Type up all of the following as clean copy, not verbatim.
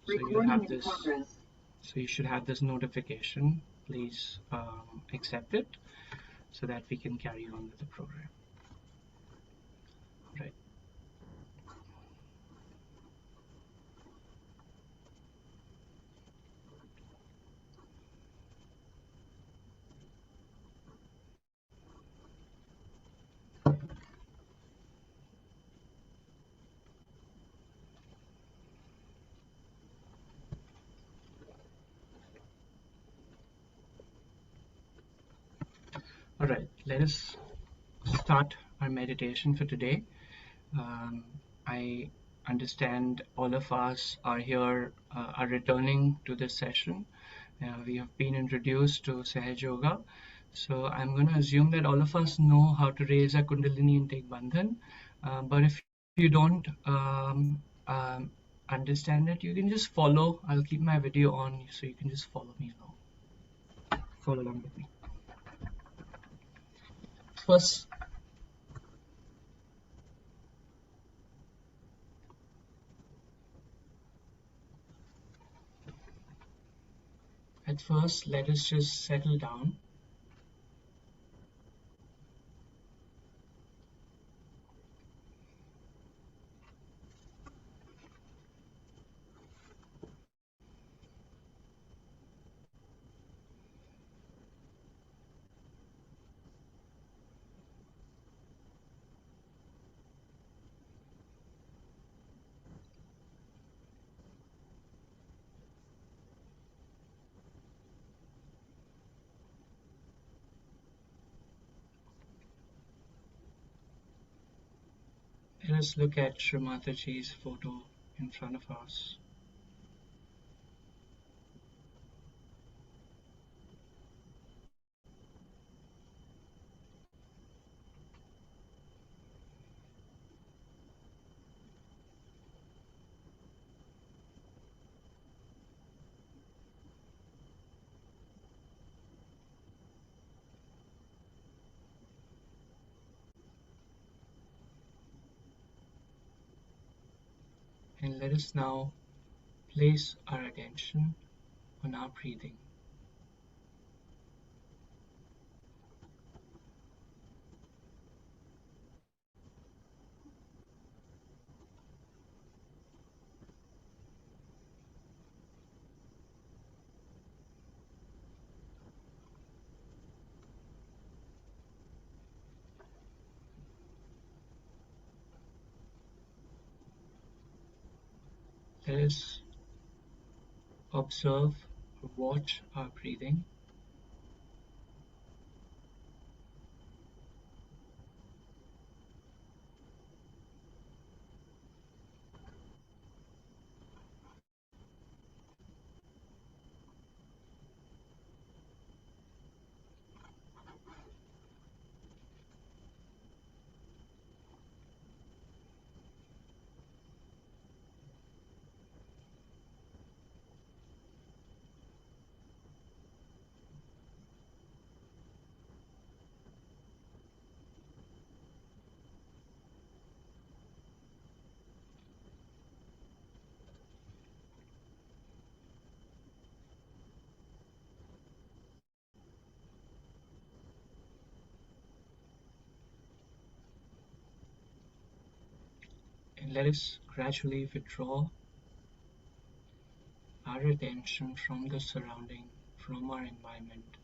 So you'll have this. So you should have this notification. Please accept it so that we can carry on with the program. Right. All right, let us start our meditation for today. I understand all of us are here, are returning to this session. We have been introduced to Sahaj Yoga. So I'm going to assume that all of us know how to raise a Kundalini and take Bandhan. But if you don't understand it, you can just follow. I'll keep my video on so you can just follow me along. Follow along with me. First, let us just settle down. Let us look at Shri Mataji's photo in front of us. And let us now place our attention on our breathing. Let us observe or watch our breathing. And let us gradually withdraw our attention from the surrounding, from our environment,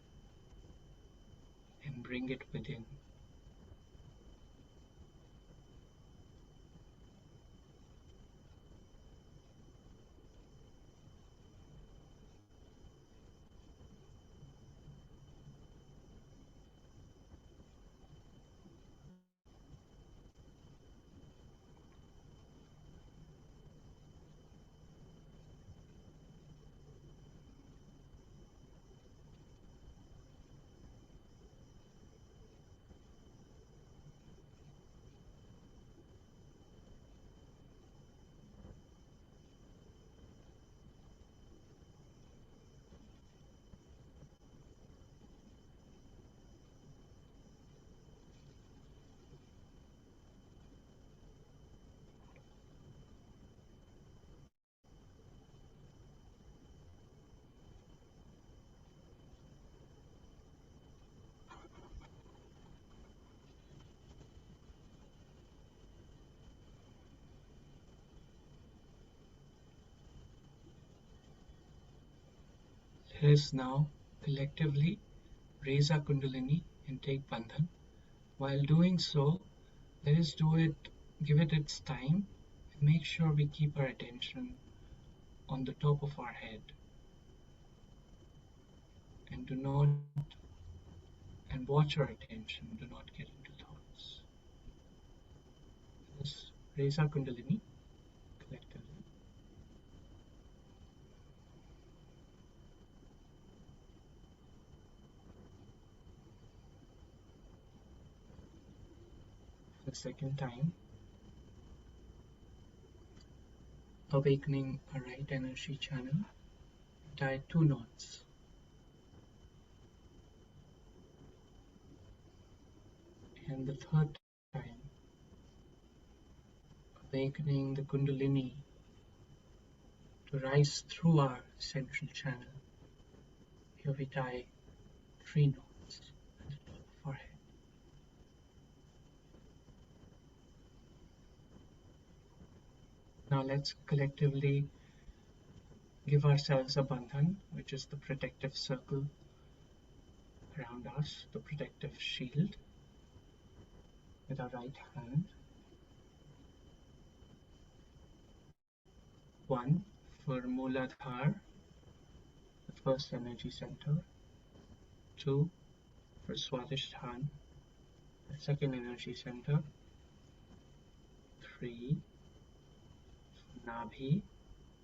and bring it within. Let us now collectively raise our Kundalini and take Bandhan. While doing so, let us give it its time, and make sure we keep our attention on the top of our head and do not and watch our attention, do not get into thoughts. Let's raise our Kundalini collectively. For the second time, awakening our right energy channel, tie 2 knots. And the third time, awakening the Kundalini to rise through our central channel. Here we tie 3 knots at the top of our head. Now let's collectively give ourselves a bandhan, which is the protective circle around us, the protective shield, with our right hand. 1 for Mooladhara, the first energy center. 2 for Swadhisthana, the second energy center. 3 for Nabhi,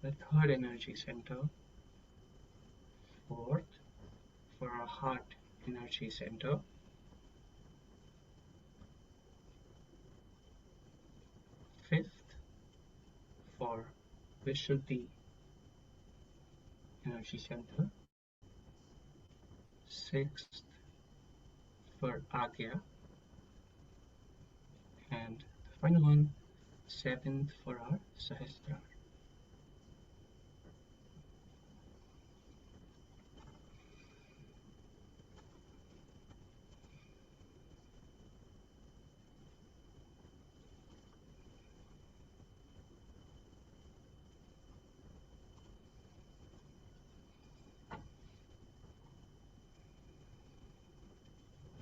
the third energy center. 4th for our heart energy center. 5th for Vishuddhi energy center. 6th for Agya, and the final one, 7th for our Sahasrara.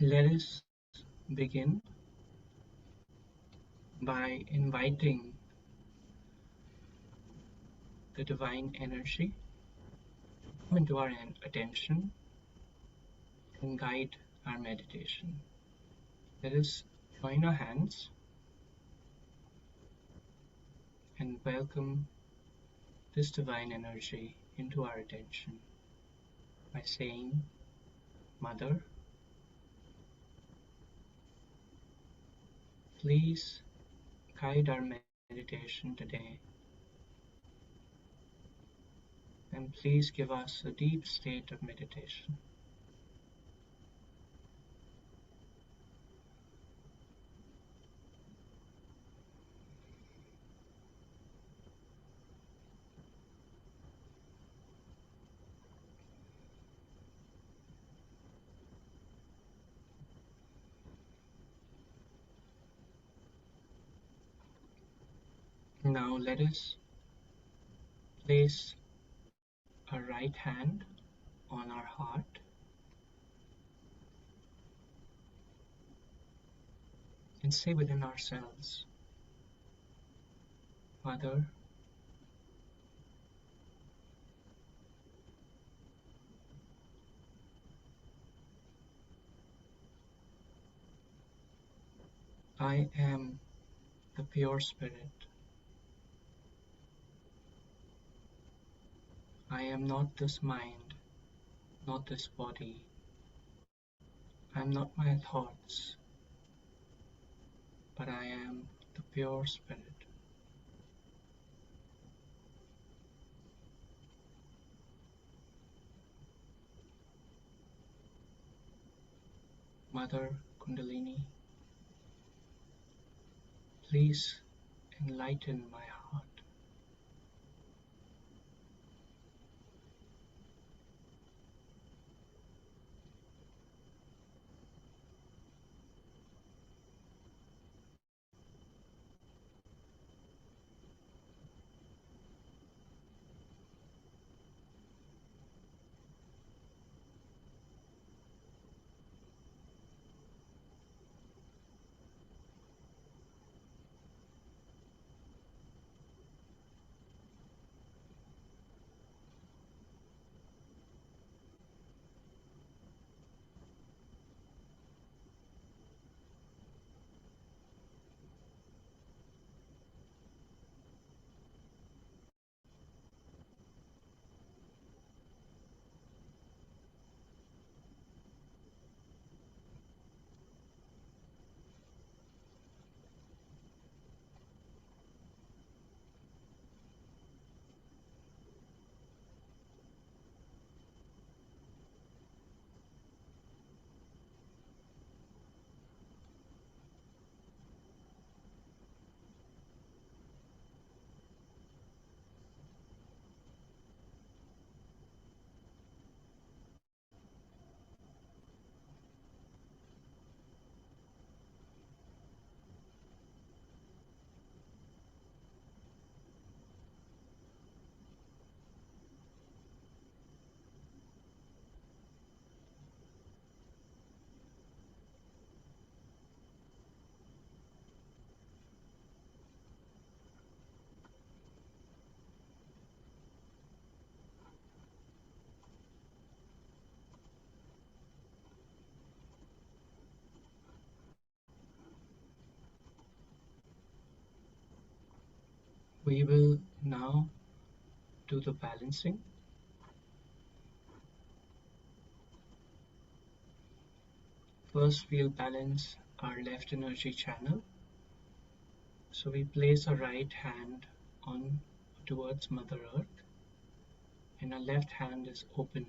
Let us begin by inviting the divine energy to come into our attention and guide our meditation. Let us join our hands and welcome this divine energy into our attention by saying, Mother, please guide our meditation today, and please give us a deep state of meditation. Now let us place our right hand on our heart and say within ourselves, Mother, I am the pure spirit. I am not this mind, not this body. I am not my thoughts, but I am the pure spirit. Mother Kundalini, please enlighten my heart. We will now do the balancing. First, we'll balance our left energy channel. So we place our right hand on towards Mother Earth, and our left hand is opened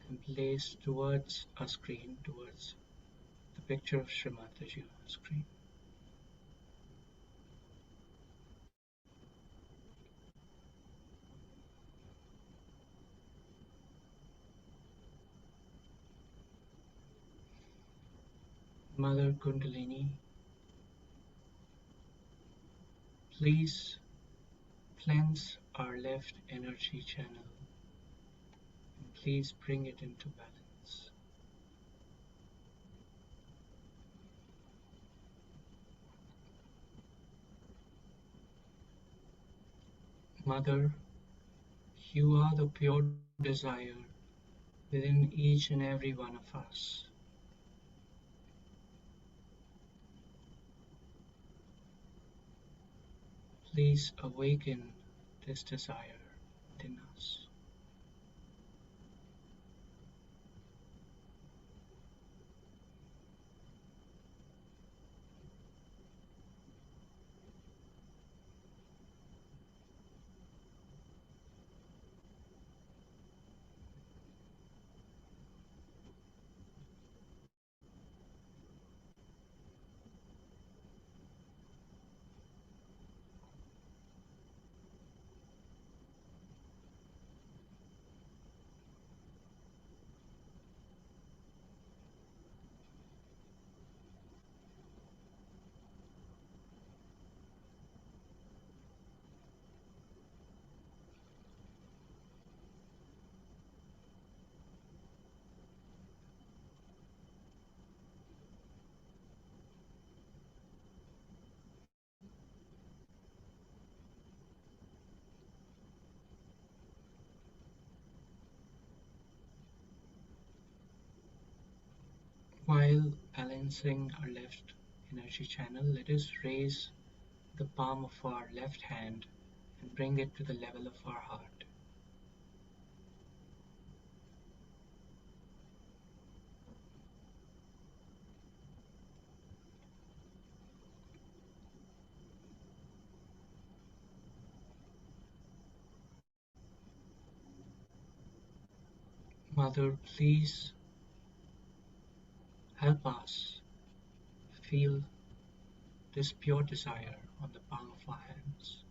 and placed towards a screen, towards the picture of Sri Mataji on the screen. Mother Kundalini, please cleanse our left energy channel and please bring it into balance. Mother, you are the pure desire within each and every one of us. Please awaken this desire within us. While balancing our left energy channel, let us raise the palm of our left hand and bring it to the level of our heart. Mother, please help us feel this pure desire on the palm of our hands.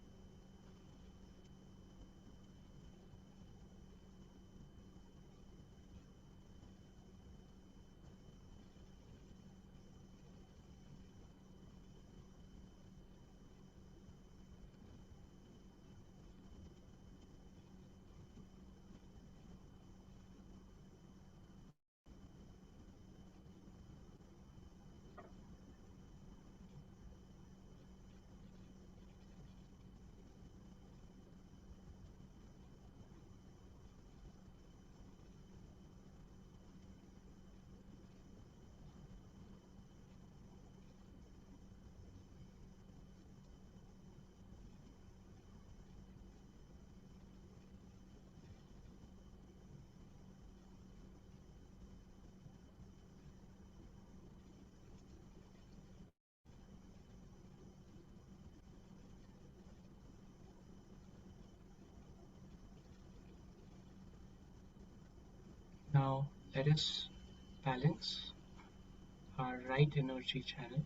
Now let us balance our right energy channel.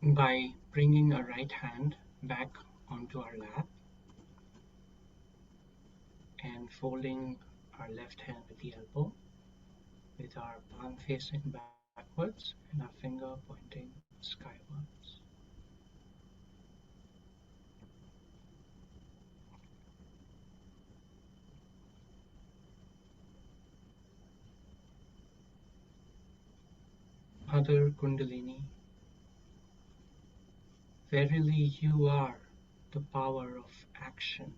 By bringing our right hand back onto our lap and folding our left hand at the elbow with our palm facing backwards and our finger pointing skywards. Mother Kundalini, verily you are the power of action.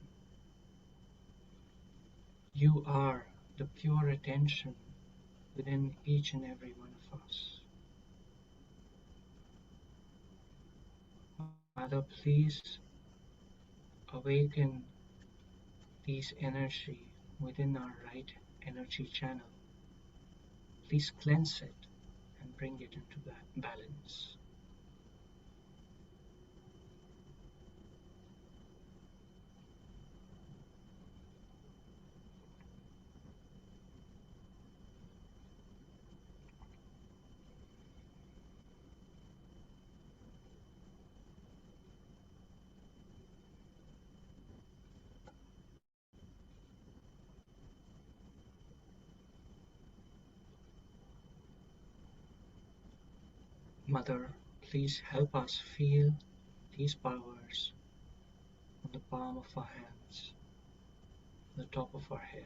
You are the pure attention within each and every one of us. Mother, please awaken these energy within our right energy channel. Please cleanse it and bring it into balance. Mother, please help us feel these powers on the palm of our hands, the top of our head.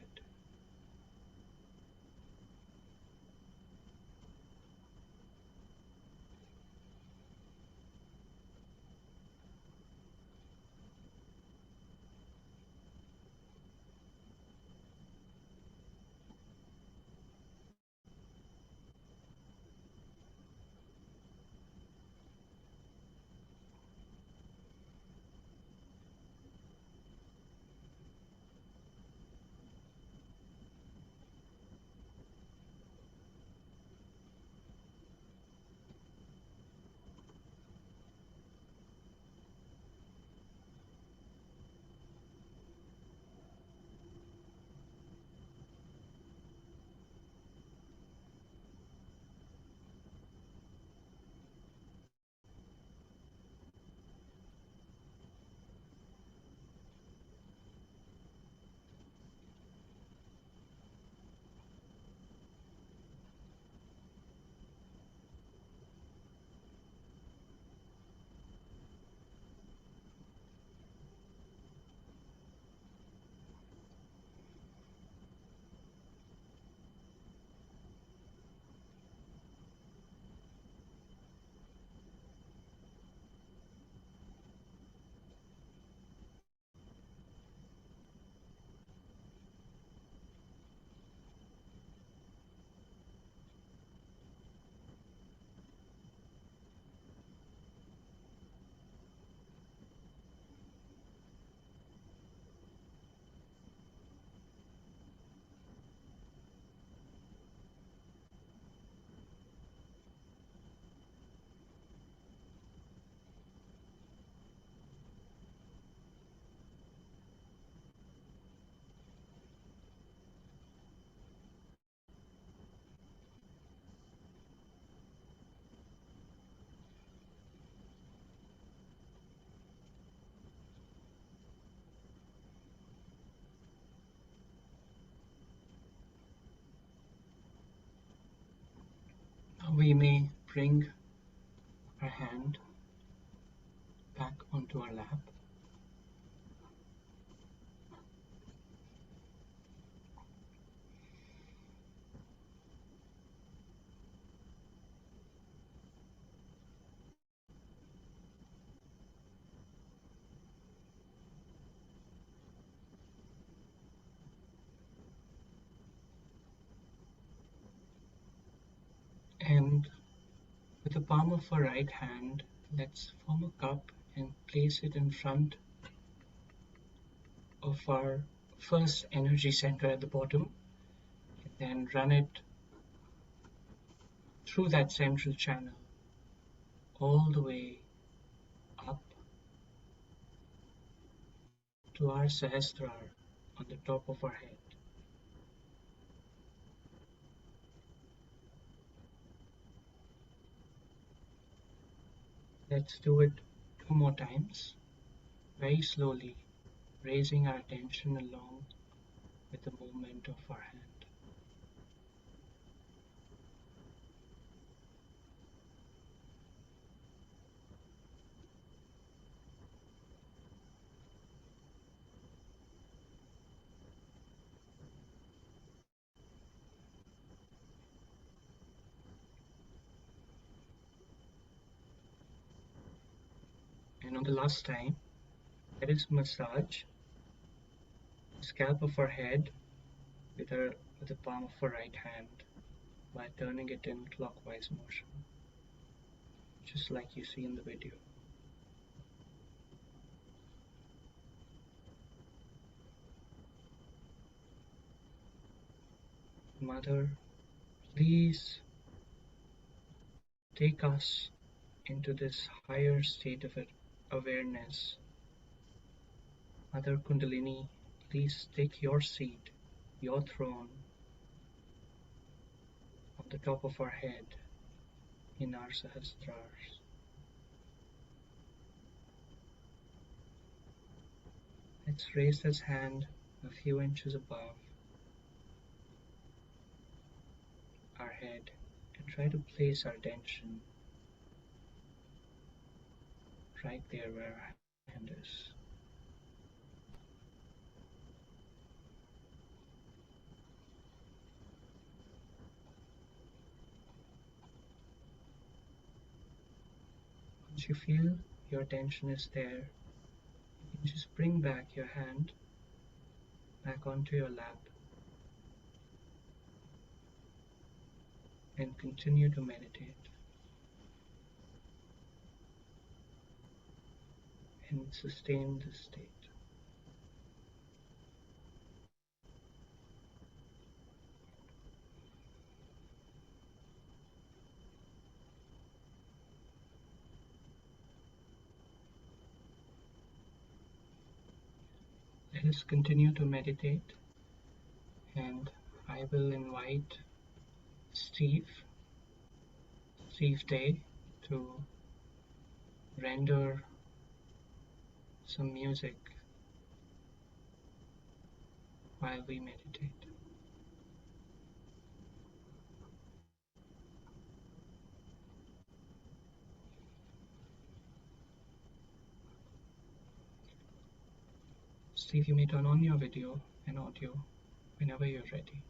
We may bring our hand back onto our lap. And with the palm of our right hand, let's form a cup and place it in front of our first energy center at the bottom, and then run it through that central channel all the way up to our Sahasrara on the top of our head. Let's do it 2 more times, very slowly, raising our attention along with the movement of our hand. And on the last time, let us massage the scalp of our head with the palm of our right hand. by turning it in clockwise motion, just like you see in the video. Mother, please take us into this higher state of awareness. Mother Kundalini, please take your seat, your throne, on the top of our head in our Sahasrars. Let's raise this hand a few inches above our head and try to place our attention right there where our hand is. Once you feel your attention is there, you can just bring back your hand back onto your lap and continue to meditate and sustain this state. Let us continue to meditate, and I will invite Steve Day to render some music while we meditate. Steve, you may turn on your video and audio whenever you're ready.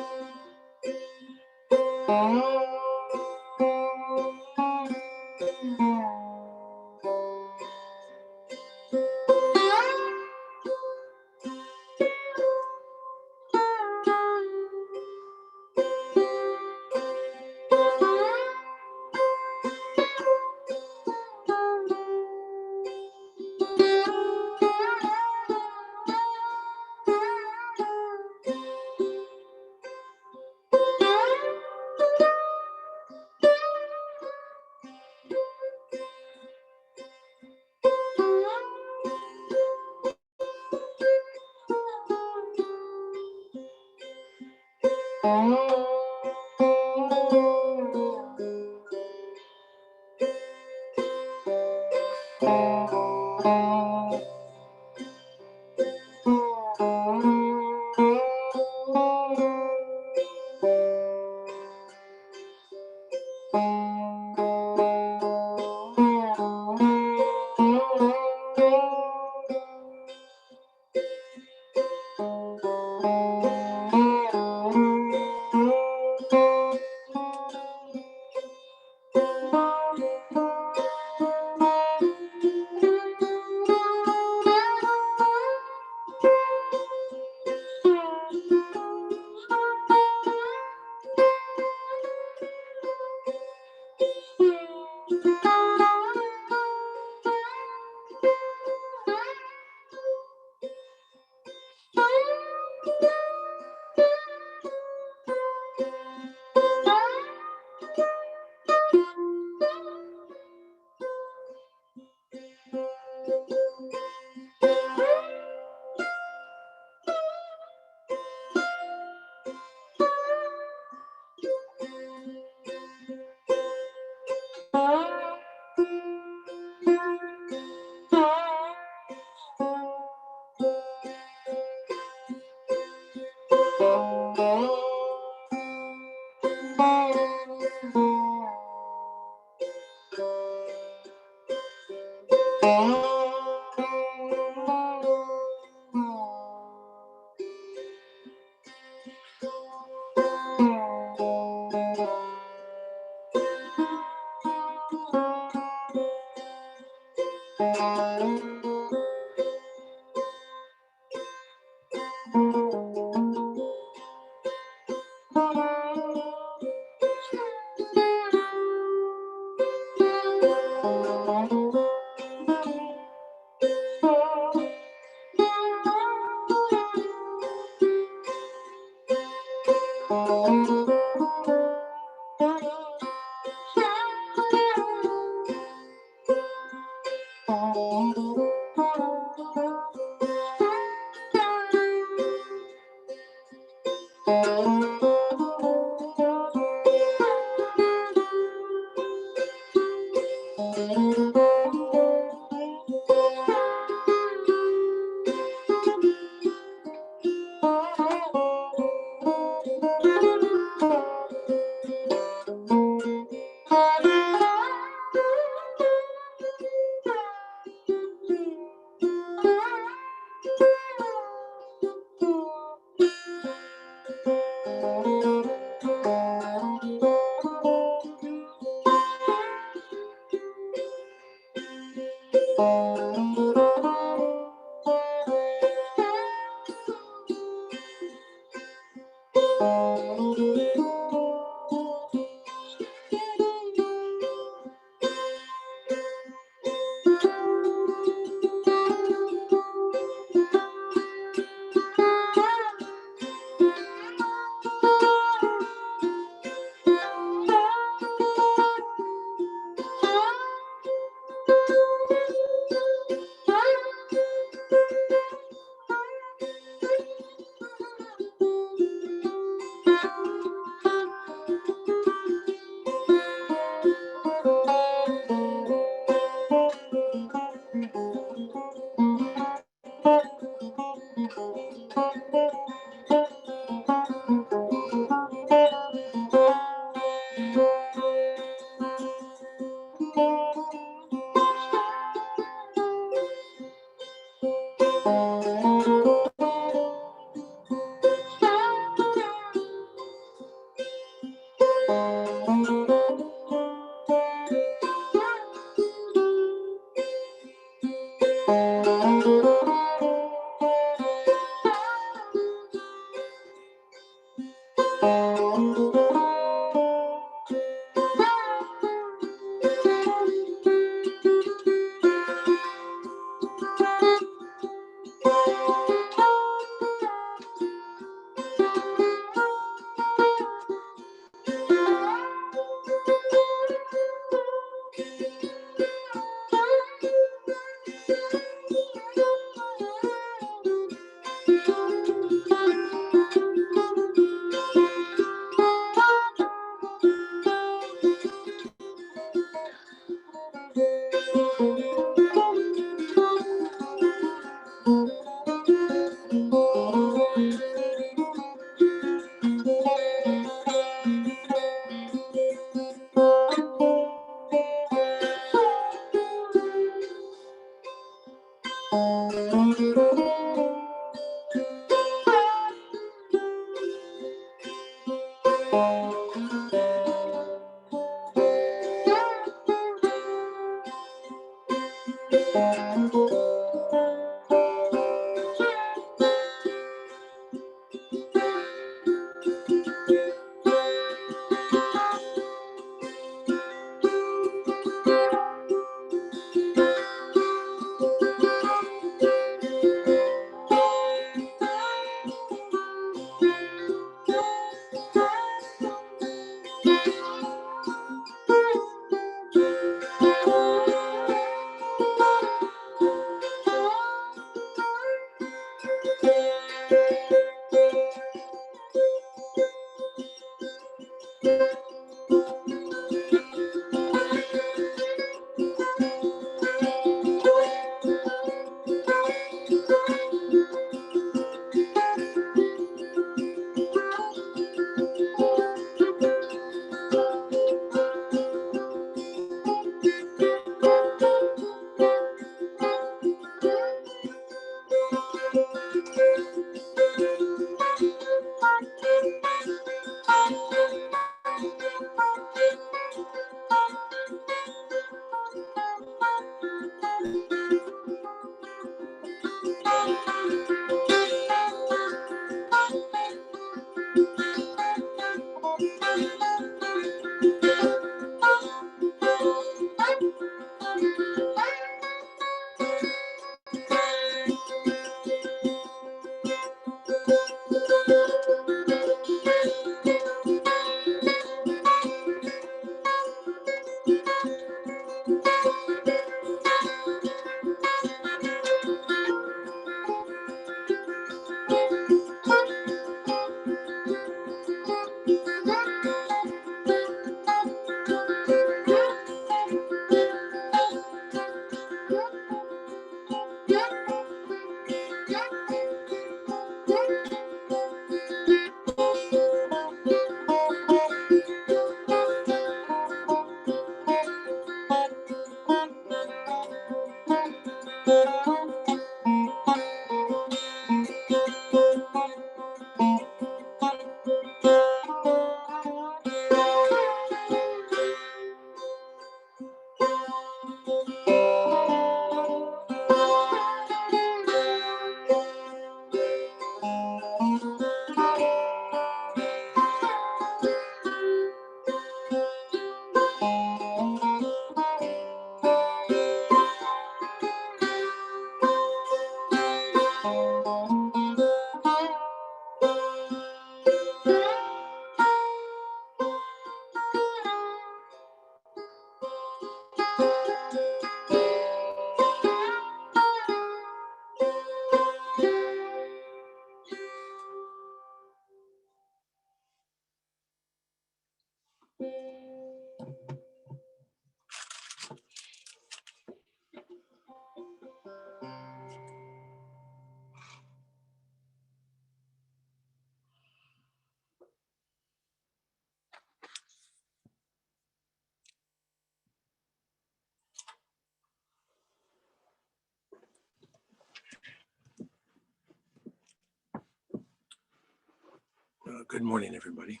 Good morning, everybody.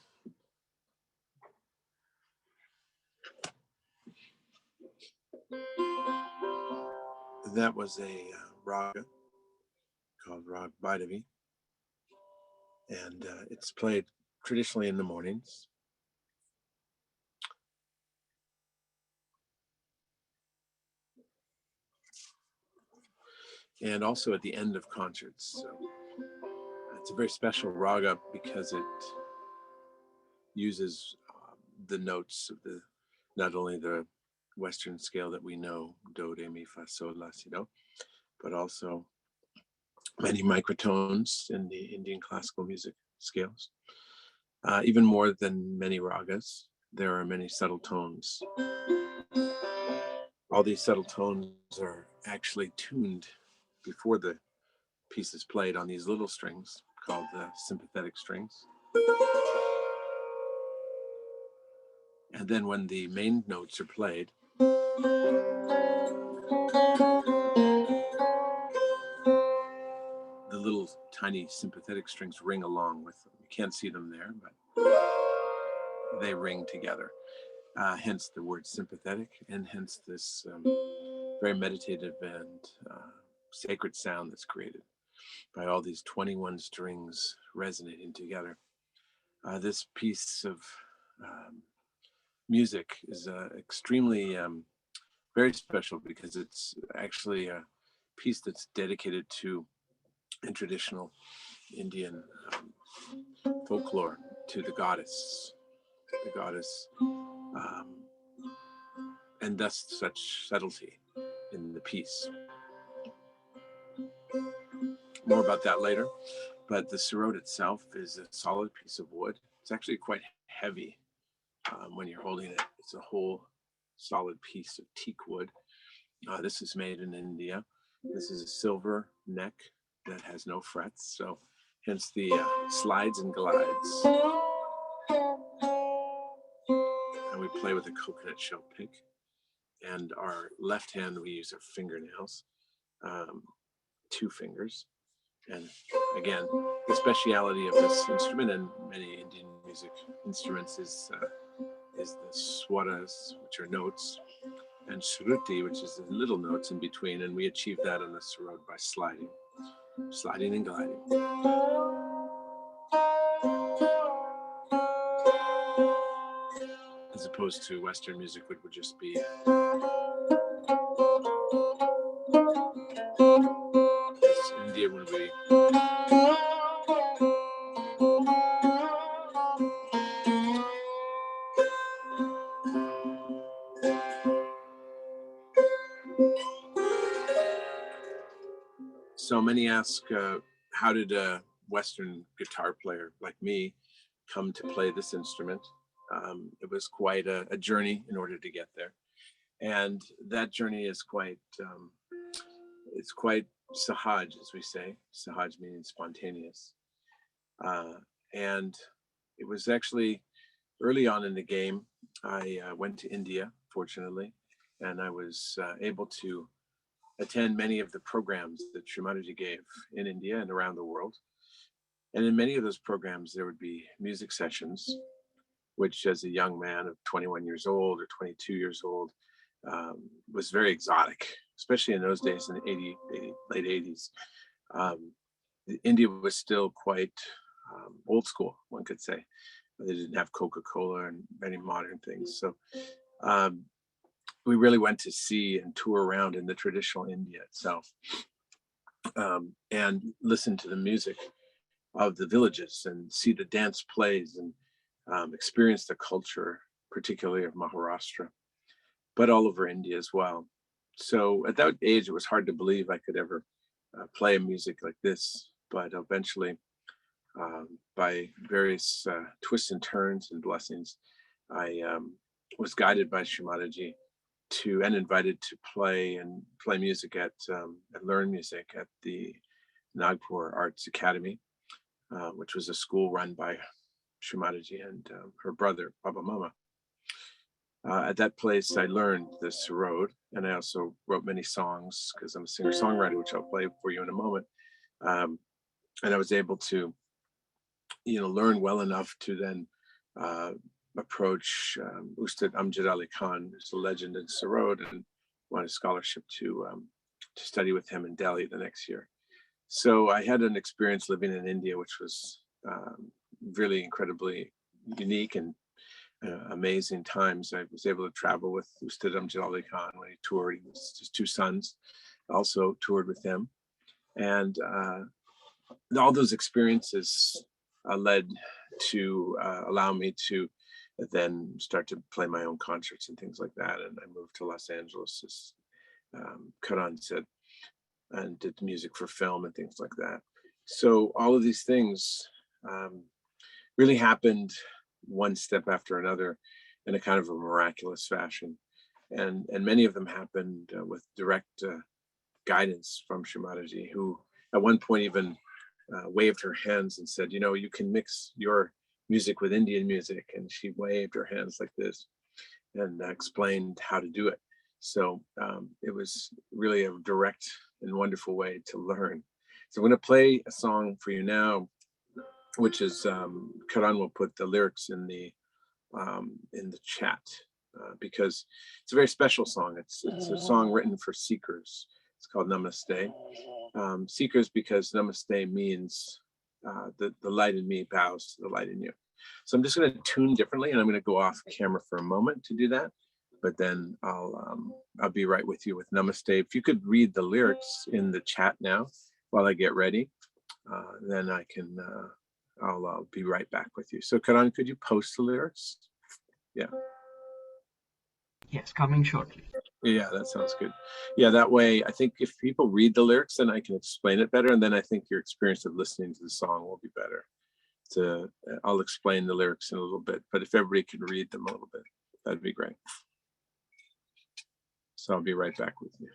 That was a raga called Rag Baidaby, and it's played traditionally in the mornings. And also at the end of concerts. So it's a very special raga because it uses the notes of not only the Western scale that we know, do, re, mi, fa, sol, la, si, do, but also many microtones in the Indian classical music scales. Even more than many ragas, there are many subtle tones. All these subtle tones are actually tuned before the piece is played on these little strings called the sympathetic strings. And then when the main notes are played, the little tiny sympathetic strings ring along with them. You can't see them there, but they ring together. Hence the word sympathetic, and hence this very meditative and sacred sound that's created by all these 21 strings resonating together. This piece of music is extremely very special because it's actually a piece that's dedicated to in traditional Indian folklore to the goddess, and thus such subtlety in the piece. More about that later, but the sarod itself is a solid piece of wood. It's actually quite heavy when you're holding it. It's a whole solid piece of teak wood. This is made in India. This is a silver neck that has no frets, so hence the slides and glides. And we play with a coconut shell pick. And our left hand, we use our fingernails, 2 fingers. And again, the speciality of this instrument and many Indian music instruments is the swaras, which are notes, and shruti, which is the little notes in between. And we achieve that on the sarod by sliding and gliding. As opposed to Western music, which would just be India would be so many ask, how did a Western guitar player like me come to play this instrument? It was quite a journey in order to get there. And that journey is quite, it's quite sahaj, as we say. Sahaj meaning spontaneous. And it was actually early on in the game, I went to India, fortunately, and I was able to attend many of the programs that Srimataji gave in India and around the world. And in many of those programs, there would be music sessions, which as a young man of 21 years old or 22 years old, was very exotic, especially in those days in the late 80s. India was still quite old school, one could say. They didn't have Coca-Cola and many modern things. So we really went to see and tour around in the traditional India itself, and listen to the music of the villages and see the dance plays and experience the culture, particularly of Maharashtra, but all over India as well. So at that age, it was hard to believe I could ever play music like this, but eventually, by various twists and turns and blessings, I was guided by Srimataji and invited to play music and learn music at the Nagpur Arts Academy, which was a school run by Srimataji and her brother, Baba Mama. At that place, I learned the sarod, and I also wrote many songs because I'm a singer-songwriter, which I'll play for you in a moment. And I was able to, learn well enough to then approach Ustad Amjad Ali Khan, who's a legend in sarod, and won a scholarship to study with him in Delhi the next year. So I had an experience living in India, which was really incredibly unique and amazing times. I was able to travel with Ustad Amjad Ali Khan when he toured. His 2 sons also toured with him. And all those experiences led to allow me to then start to play my own concerts and things like that. And I moved to Los Angeles, as Karan said. and did music for film and things like that. So all of these things um, really happened one step after another in a kind of a miraculous fashion. And many of them happened with direct guidance from Shimadaji, who at one point even waved her hands and said, you can mix your music with Indian music. And she waved her hands like this and explained how to do it. So it was really a direct and wonderful way to learn. So I'm going to play a song for you now, which is Karan will put the lyrics in the chat because it's a very special song. It's a song written for seekers. It's called Namaste. Seekers because Namaste means the light in me bows to the light in you. So I'm just going to tune differently, and I'm going to go off camera for a moment to do that. But then I'll be right with you with Namaste. If you could read the lyrics in the chat now while I get ready, then I'll be right back with you. So Karan, could you post the lyrics? Yeah. Yes, coming shortly. Yeah, that sounds good. Yeah, that way I think if people read the lyrics, then I can explain it better, and then I think your experience of listening to the song will be better. I'll explain the lyrics in a little bit, but if everybody could read them a little bit, that'd be great. So I'll be right back with you.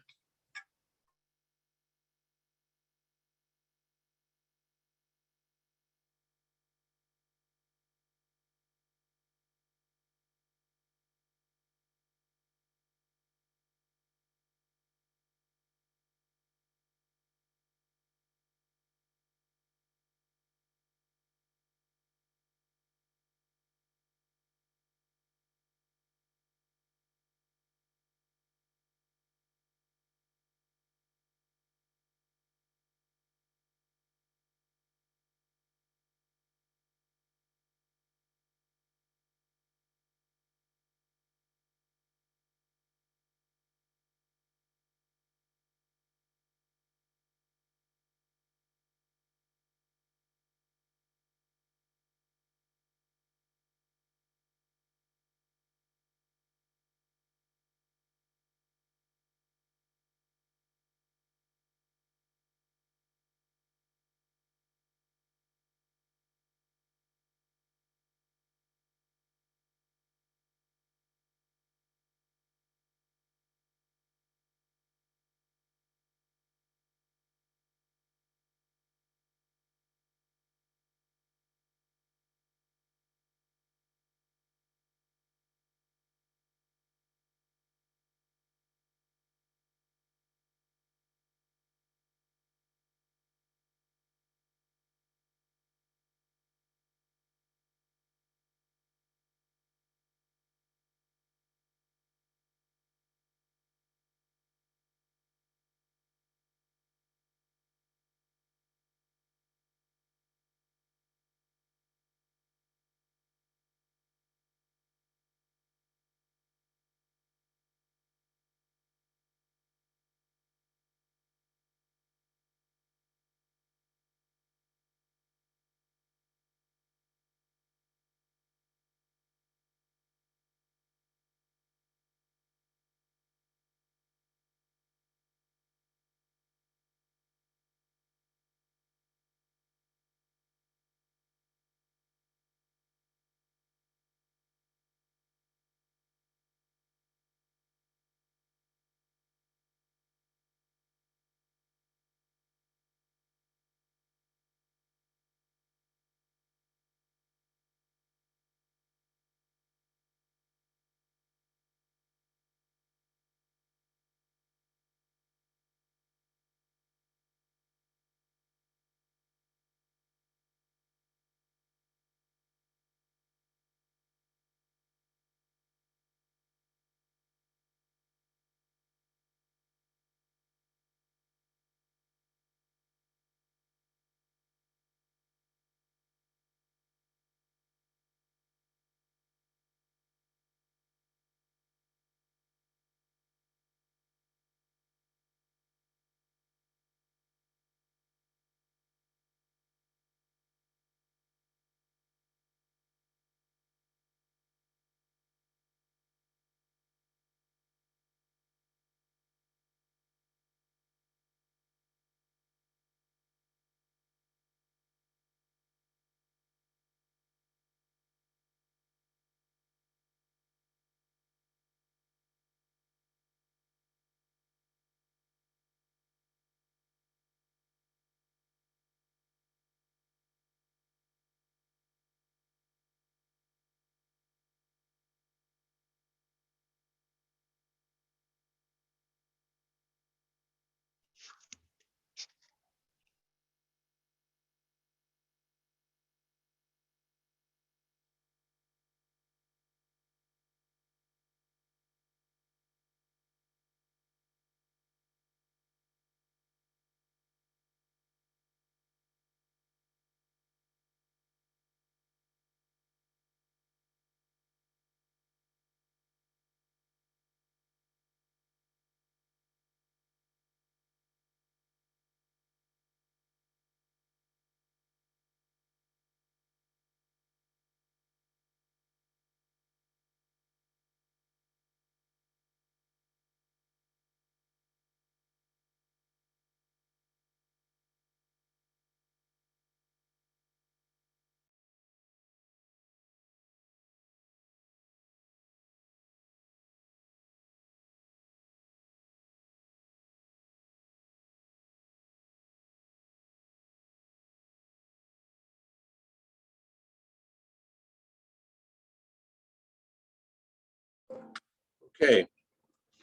Okay,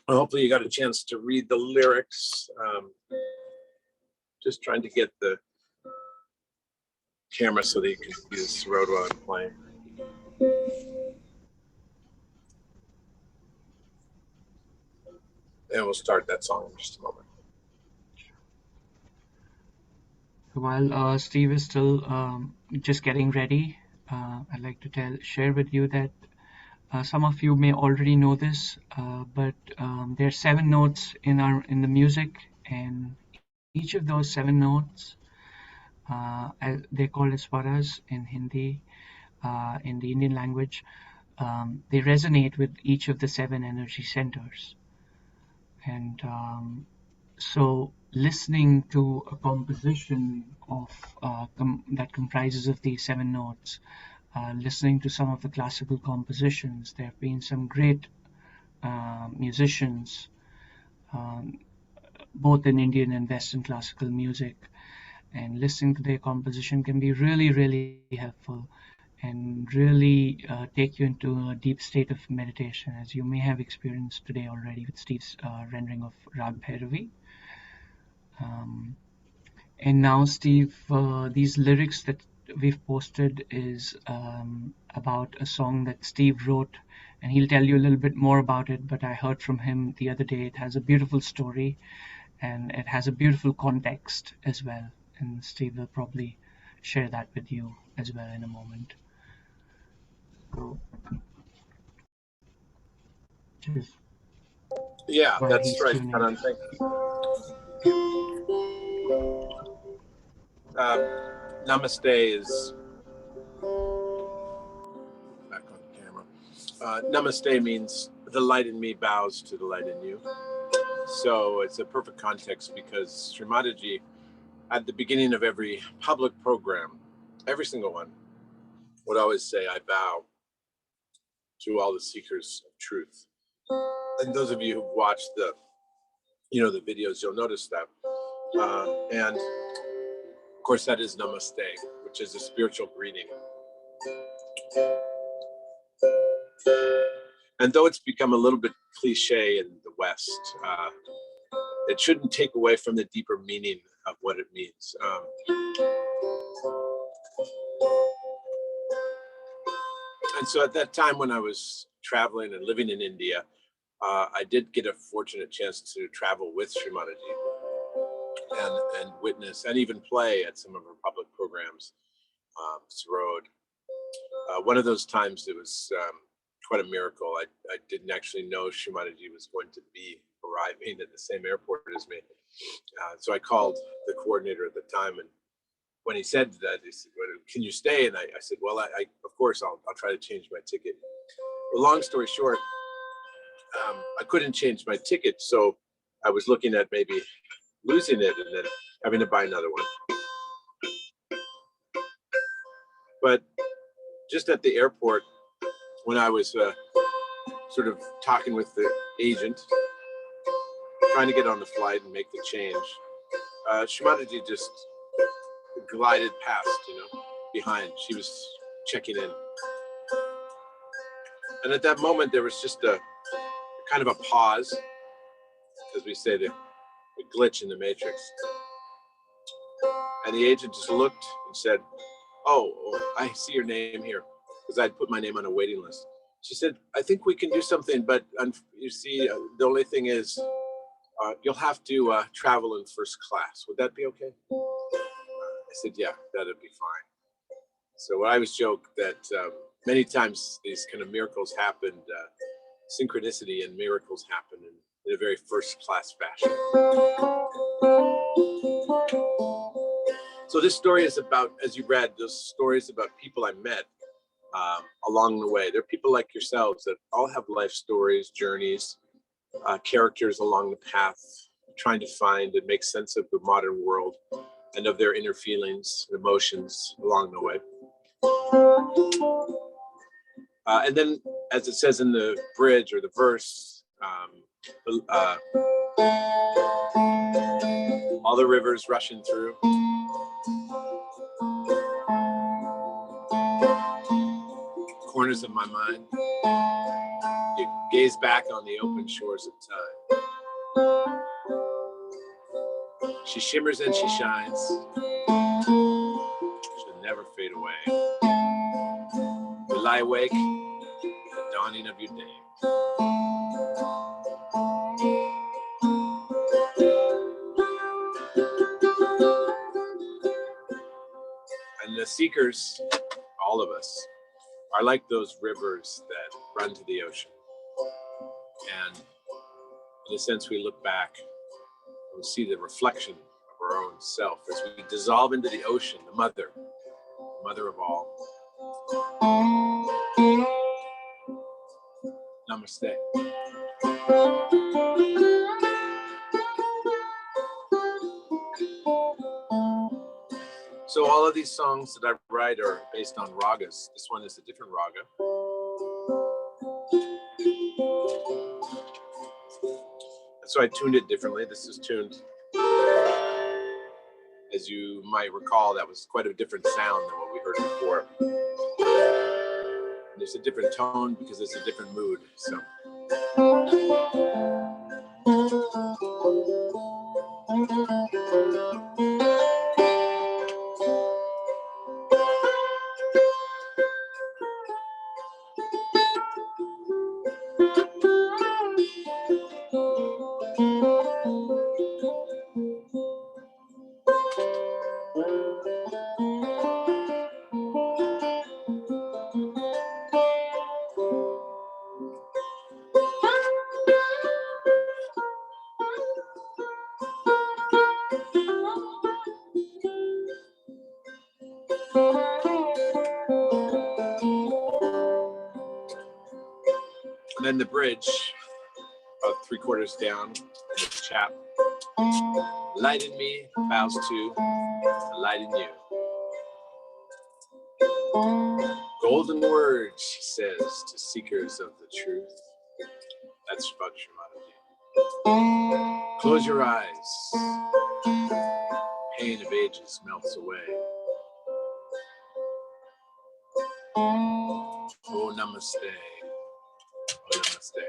well, hopefully you got a chance to read the lyrics. Just trying to get the camera so that you can see the sarod while I'm playing. And we'll start that song in just a moment. While Steve is still just getting ready, I'd like to share with you that some of you may already know this, but there are 7 notes in the music, and each of those 7 notes, they're called as swaras in Hindi, in the Indian language. They resonate with each of the 7 energy centers, and so listening to a composition of that comprises of these 7 notes, listening to some of the classical compositions, there have been some great musicians, um, both in Indian and Western classical music, and listening to their composition can be really, really helpful and really take you into a deep state of meditation, as you may have experienced today already with Steve's rendering of Rag Bhairavi. Um, and now, Steve, these lyrics that we've posted is about a song that Steve wrote, and he'll tell you a little bit more about it. But I heard from him the other day. It has a beautiful story, and it has a beautiful context as well. And Steve will probably share that with you as well in a moment. So, just Yeah, while that's he's right, tuning. Karan. Thank you. Namaste is back on camera. Namaste means the light in me bows to the light in you. So it's a perfect context because Srimataji, at the beginning of every public program, every single one, would always say, I bow to all the seekers of truth. And those of you who've watched the videos, you'll notice that. And of course, that is Namaste, which is a spiritual greeting. And though it's become a little bit cliche in the West, it shouldn't take away from the deeper meaning of what it means. And so at that time when I was traveling and living in India, I did get a fortunate chance to travel with Srimataji and witness and even play at some of her public programs, sarod. One of those times it was quite a miracle. I didn't actually know Srimataji was going to be arriving at the same airport as me. So I called the coordinator at the time, and when he said that, he said, well, can you stay? And I said, well, I of course, I'll try to change my ticket. Well, long story short, I couldn't change my ticket, so I was looking at maybe losing it and then having to buy another one. But just at the airport, when I was sort of talking with the agent, trying to get on the flight and make the change, Srimataji just glided past, behind. She was checking in. And at that moment, there was just a kind of a pause, as we say, the glitch in the matrix. And the agent just looked and said, oh, I see your name here, because I'd put my name on a waiting list. She said, I think we can do something, but you see, the only thing is you'll have to travel in first class. Would that be okay? I said, yeah, that'd be fine. So I always joke that many times these kind of miracles happen, synchronicity and miracles happen in a very first class fashion. So this story is about, as you read, those stories about people I met along the way. There are people like yourselves that all have life stories, journeys, characters along the path, trying to find and make sense of the modern world and of their inner feelings, emotions along the way. And then, as it says in the bridge or the verse, all the rivers rushing through, corners of my mind, You gaze back on the open shores of time. She shimmers and she shines. She'll never fade away. You lie awake, the dawning of your day. And the seekers, all of us, are like those rivers that run to the ocean. And in a sense, we look back and we see the reflection of our own self as we dissolve into the ocean, the mother of all. Namaste. So all of these songs that I write are based on ragas. This one is a different raga. And so I tuned it differently. This is tuned, as you might recall, that was quite a different sound than what we heard before. And there's a different tone because it's a different mood. So. And then the bridge, about 3/4 down, the chap. Light in me bows to the light in you. Golden words, she says, to seekers of the truth. That's Bhakti. Close your eyes. Pain of ages melts away. Oh, namaste. Oh, namaste.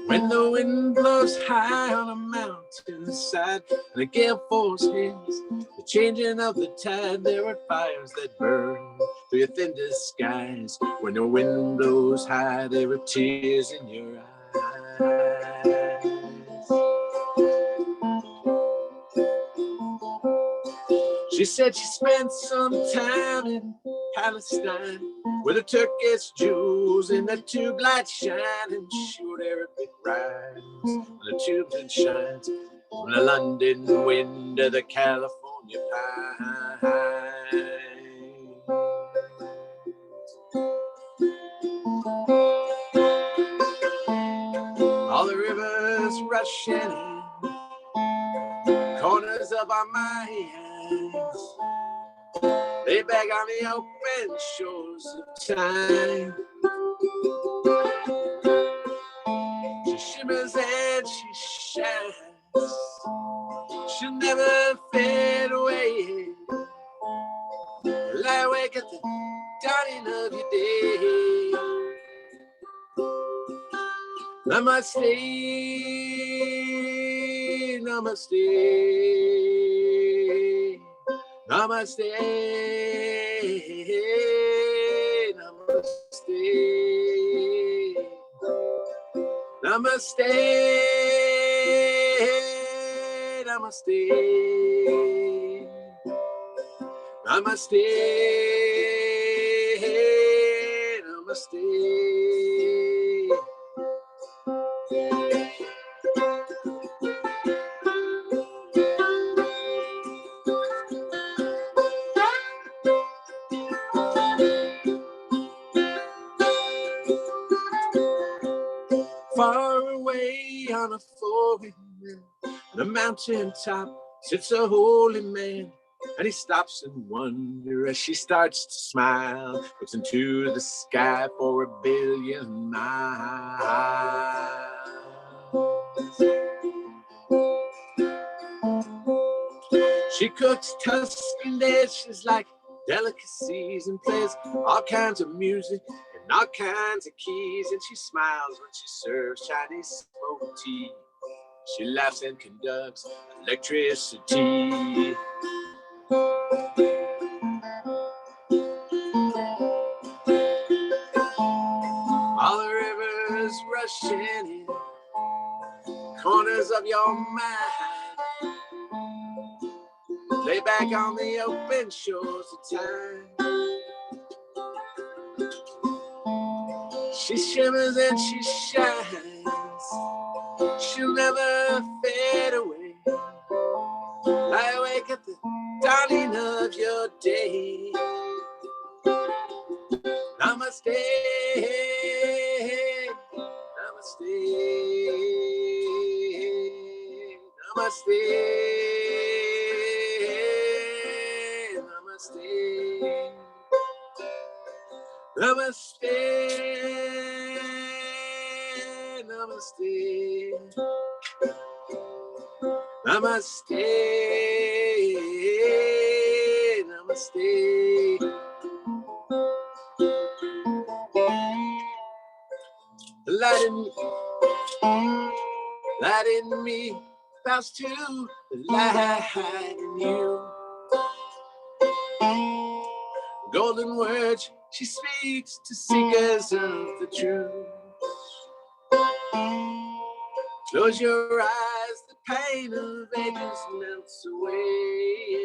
When the wind blows high on a mountainside and the gale force hits, the changing of the tide, there are fires that burn through your thin disguise. When the wind blows high, there are tears in your eyes. She said she spent some time in Palestine with the Turkish Jews in the tube light shining. She would Arabic rhymes on the tubes and shines from the London wind to the California pine. All the rivers rushing in, corners of our minds. They beg on the open shores of time. She shimmers and she shines. She'll never fade away. Lie awake at the dawning of your day. Namaste, namaste. Namaste, namaste, namaste, namaste, namaste, namaste. On a mountain top sits a holy man, and he stops in wonder as she starts to smile, looks into the sky for 1,000,000,000 miles. She cooks Tuscan dishes like delicacies and plays all kinds of music and all kinds of keys, and she smiles when she serves Chinese smoked tea. She laughs and conducts electricity. All the rivers rushing in, corners of your mind, lay back on the open shores of time. She shimmers and she shines, she'll never fade away. Lie awake at the dawning of your day. Namaste, namaste, namaste, namaste, namaste, namaste, namaste, namaste. Light in me bows to the light in you. Golden words she speaks to seekers of the truth. Close your eyes, the pain of ages melts away.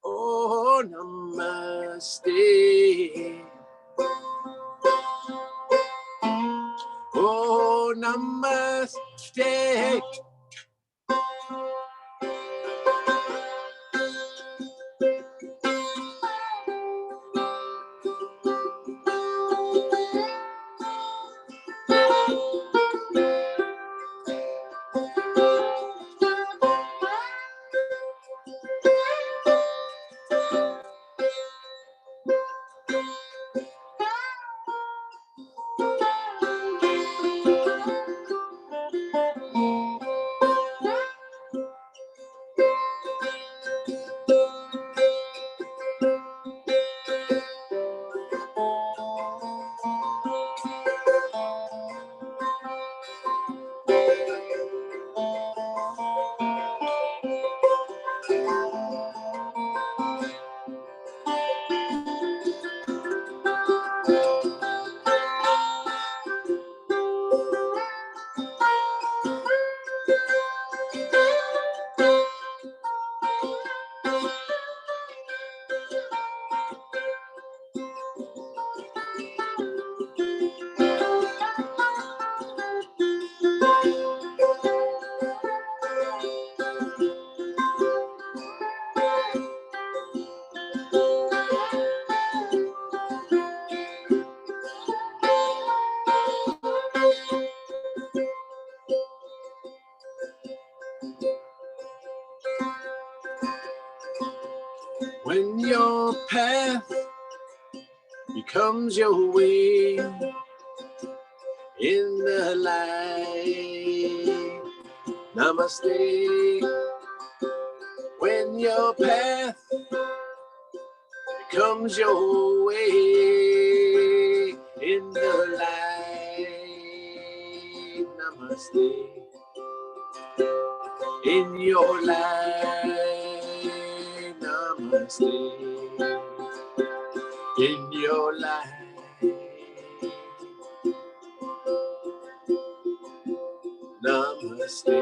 Oh, namaste. Oh, namaste. When your path becomes your way in the light, namaste. When your path becomes your way in the light, namaste. In your light, namaste. In your light, namaste.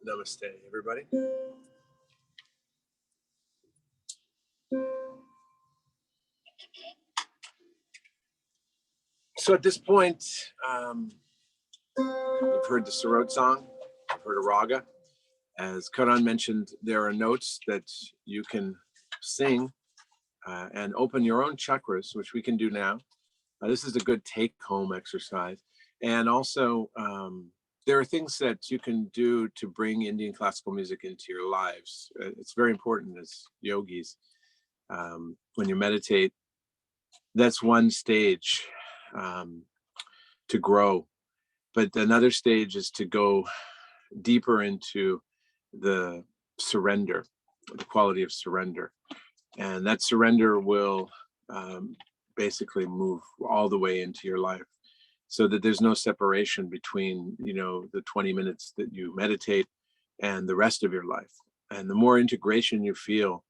Namaste, everybody. So at this point, you've heard the sarod song, you've heard a raga. As Karan mentioned, there are notes that you can sing and open your own chakras, which we can do now. This is a good take-home exercise. And also, there are things that you can do to bring Indian classical music into your lives. It's very important as yogis. When you meditate, that's one stage to grow. But another stage is to go deeper into the surrender, the quality of surrender. And that surrender will basically move all the way into your life, so that there's no separation between, the 20 minutes that you meditate and the rest of your life. And the more integration you feel,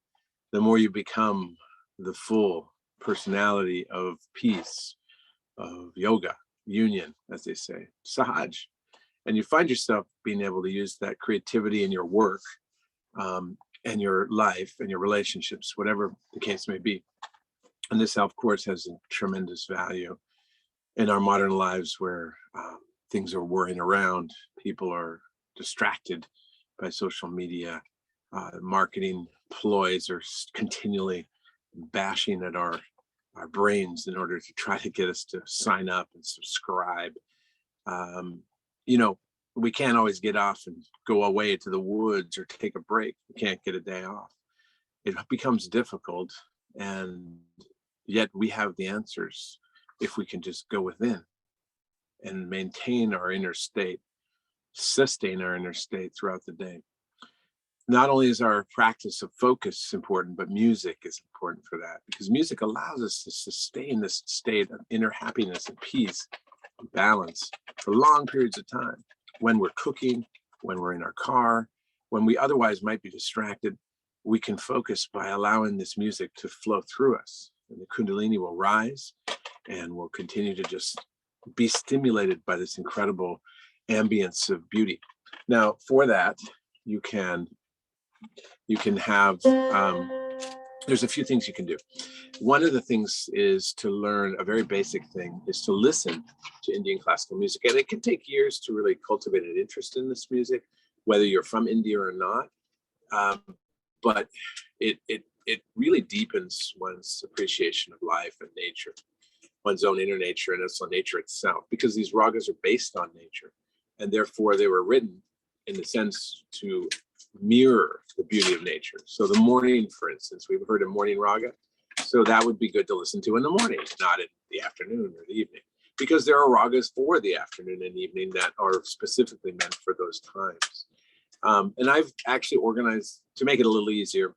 the more you become the full personality of peace, of yoga, union, as they say, sahaj. And you find yourself being able to use that creativity in your work, and your life and your relationships, whatever the case may be. And this, of course, has a tremendous value in our modern lives, where things are whirring around. People are distracted by social media. Marketing ploys are continually bashing at our brains in order to try to get us to sign up and subscribe. We can't always get off and go away to the woods or take a break. We can't get a day off. It becomes difficult, and yet we have the answers if we can just go within and maintain our inner state, sustain our inner state throughout the day. Not only is our practice of focus important, but music is important for that, because music allows us to sustain this state of inner happiness and peace and balance for long periods of time. When we're cooking, when we're in our car, when we otherwise might be distracted, we can focus by allowing this music to flow through us. And the Kundalini will rise, and we'll continue to just be stimulated by this incredible ambience of beauty. Now, for that, you can have, there's a few things you can do. One of the things is to learn a very basic thing, is to listen to Indian classical music. And it can take years to really cultivate an interest in this music, whether you're from India or not. But it really deepens one's appreciation of life and nature, one's own inner nature, and also nature itself, because these ragas are based on nature, and therefore they were written in the sense to mirror the beauty of nature. So the morning, for instance, we've heard a morning raga. So that would be good to listen to in the morning, not in the afternoon or the evening, because there are ragas for the afternoon and evening that are specifically meant for those times. And I've actually organized to make it a little easier.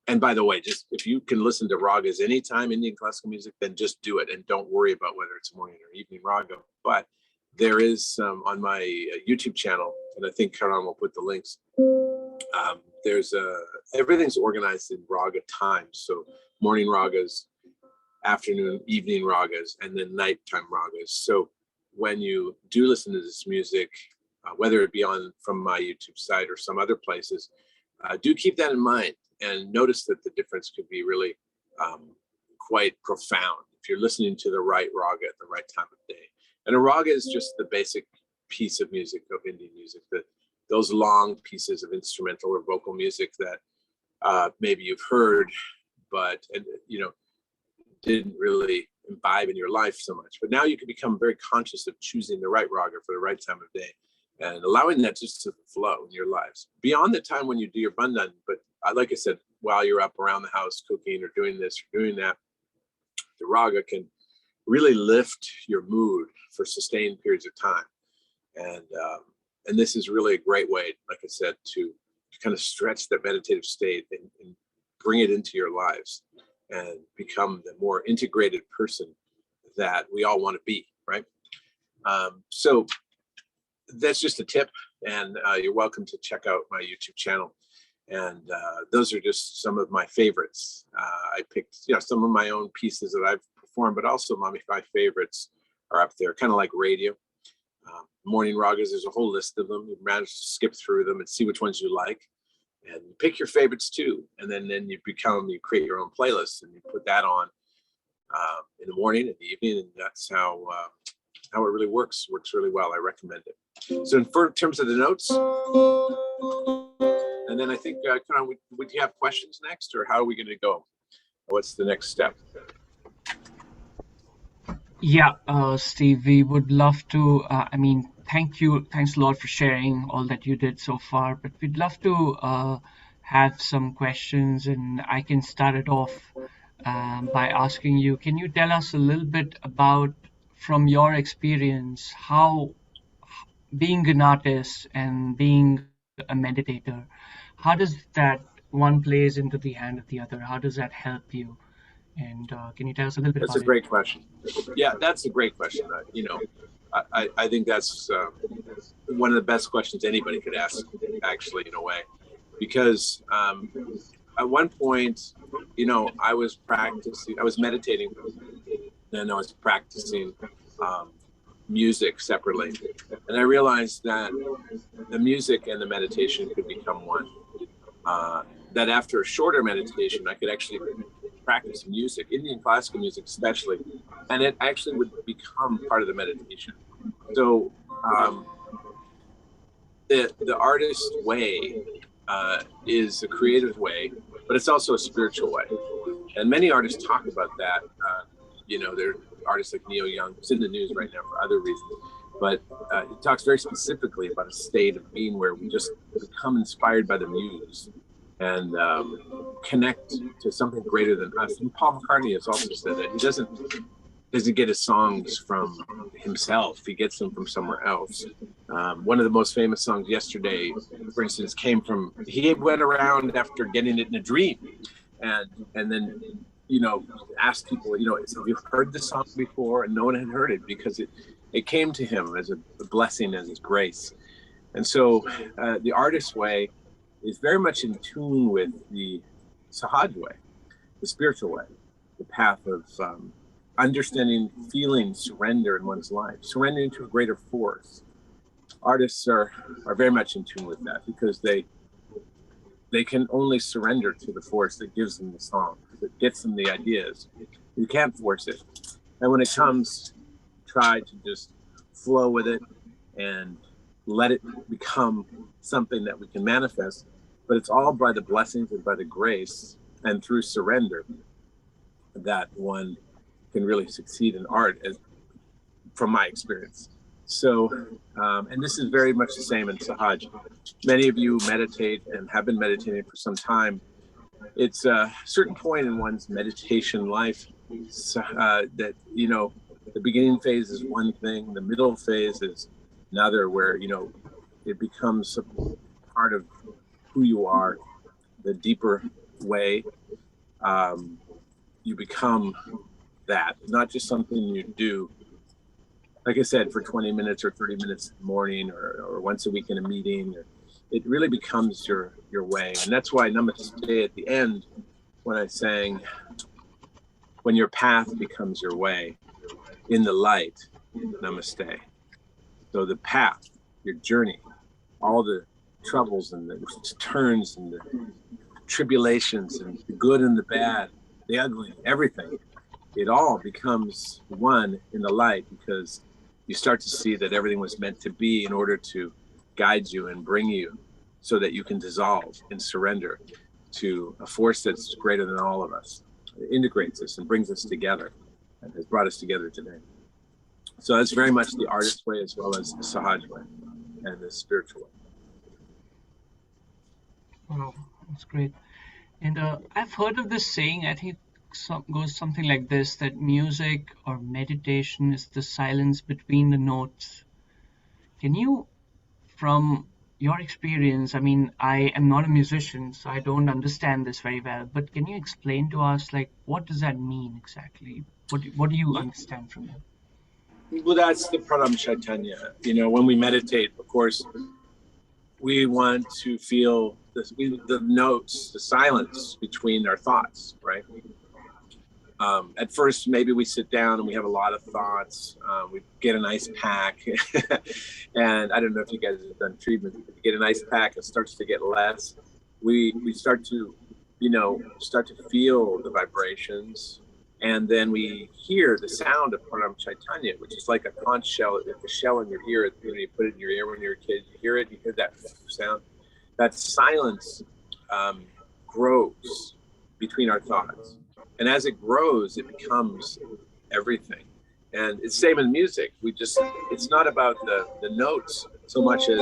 And by the way, just if you can listen to ragas anytime, Indian classical music, then just do it, and don't worry about whether it's morning or evening raga. But there is on my YouTube channel, and I think Karan will put the links. There's everything's organized in raga times. So morning ragas, afternoon, evening ragas, and then nighttime ragas. So when you do listen to this music, whether it be from my YouTube site or some other places, do keep that in mind, and notice that the difference could be really quite profound if you're listening to the right raga at the right time of day. And a raga is just the basic piece of music, of Indian music, those long pieces of instrumental or vocal music that maybe you've heard, but didn't really imbibe in your life so much. But now you can become very conscious of choosing the right raga for the right time of day, and allowing that just to flow in your lives beyond the time when you do your bandhan. But like I said, while you're up around the house cooking or doing this or doing that, the raga can really lift your mood for sustained periods of time. And this is really a great way, like I said, to kind of stretch that meditative state and bring it into your lives and become the more integrated person that we all want to be, right? So that's just a tip, and you're welcome to check out my YouTube channel. And those are just some of my favorites. I picked, some of my own pieces that I've performed, but also my favorites are up there, kind of like radio. Morning ragas, there's a whole list of them. You manage to skip through them and see which ones you like, and you pick your favorites too. And then you create your own playlist, and you put that on in the morning and the evening, and that's how it really works really well. I recommend it. So in terms of the notes, and then I think would you have questions next, or how are we going to go? What's the next step? Yeah, Steve, we would love to. Thanks a lot for sharing all that you did so far. But we'd love to have some questions, and I can start it off by asking you. Can you tell us a little bit about, from your experience, how being an artist and being a meditator, how does that one plays into the hand of the other? How does that help you? And can you tell us a little bit That's about a it? great question. Yeah, that's a great question. I think that's one of the best questions anybody could ask, actually, in a way, because at one point, I was meditating, and I was practicing music separately, and I realized that the music and the meditation could become one. That after a shorter meditation, I could actually practice music, Indian classical music especially, and it actually would become part of the meditation. So the artist way is a creative way, but it's also a spiritual way. And many artists talk about that. There are artists like Neil Young, who's in the news right now for other reasons, but he talks very specifically about a state of being where we just become inspired by the muse and connect to something greater than us. And Paul McCartney has also said that he doesn't get his songs from himself. He gets them from somewhere else. One of the most famous songs, Yesterday, for instance, he went around after getting it in a dream, and then asked people, have you heard this song before? And no one had heard it, because it came to him as a blessing, as his grace. And so the artist's way is very much in tune with the sarod way, the spiritual way, the path of understanding, feeling surrender in one's life, surrendering to a greater force. Artists are very much in tune with that, because they can only surrender to the force that gives them the song, that gets them the ideas. You can't force it. And when it comes, try to just flow with it and let it become something that we can manifest. But it's all by the blessings and by the grace and through surrender that one can really succeed in art, from my experience. So, and this is very much the same in Sahaj. Many of you meditate and have been meditating for some time. It's a certain point in one's meditation life that, the beginning phase is one thing, the middle phase is another, where, it becomes a part of who you are, the deeper way. You become that, not just something you do, like I said, for 20 minutes or 30 minutes in the morning, or once a week in a meeting. It really becomes your way. And that's why Namaste at the end, when I sang, when your path becomes your way, in the light, Namaste. So the path, your journey, all the troubles and the turns and the tribulations and the good and the bad, the ugly, everything, it all becomes one in the light, because you start to see that everything was meant to be in order to guide you and bring you, so that you can dissolve and surrender to a force that's greater than all of us. It integrates us and brings us together, and has brought us together today. So that's very much the artist way, as well as the Sahaj way and the spiritual way. Wow, that's great. And I've heard of this saying, I think goes something like this, that music or meditation is the silence between the notes. Can you, from your experience, I am not a musician, so I don't understand this very well, but can you explain to us, like, what does that mean exactly? What do you understand from it? Well, that's the Pranam Chaitanya. When we meditate, of course, we want to feel the notes, the silence between our thoughts, right? At first, maybe we sit down and we have a lot of thoughts. We get an ice pack, and I don't know if you guys have done treatment. If you get an ice pack, it starts to get less. We start to, start to feel the vibrations, and then we hear the sound of Param Chaitanya, which is like a conch shell. It's a shell in your ear. You put it in your ear when you're a kid. You hear it. You hear that sound. That silence grows between our thoughts. And as it grows, it becomes everything. And it's same in music. It's not about the notes so much as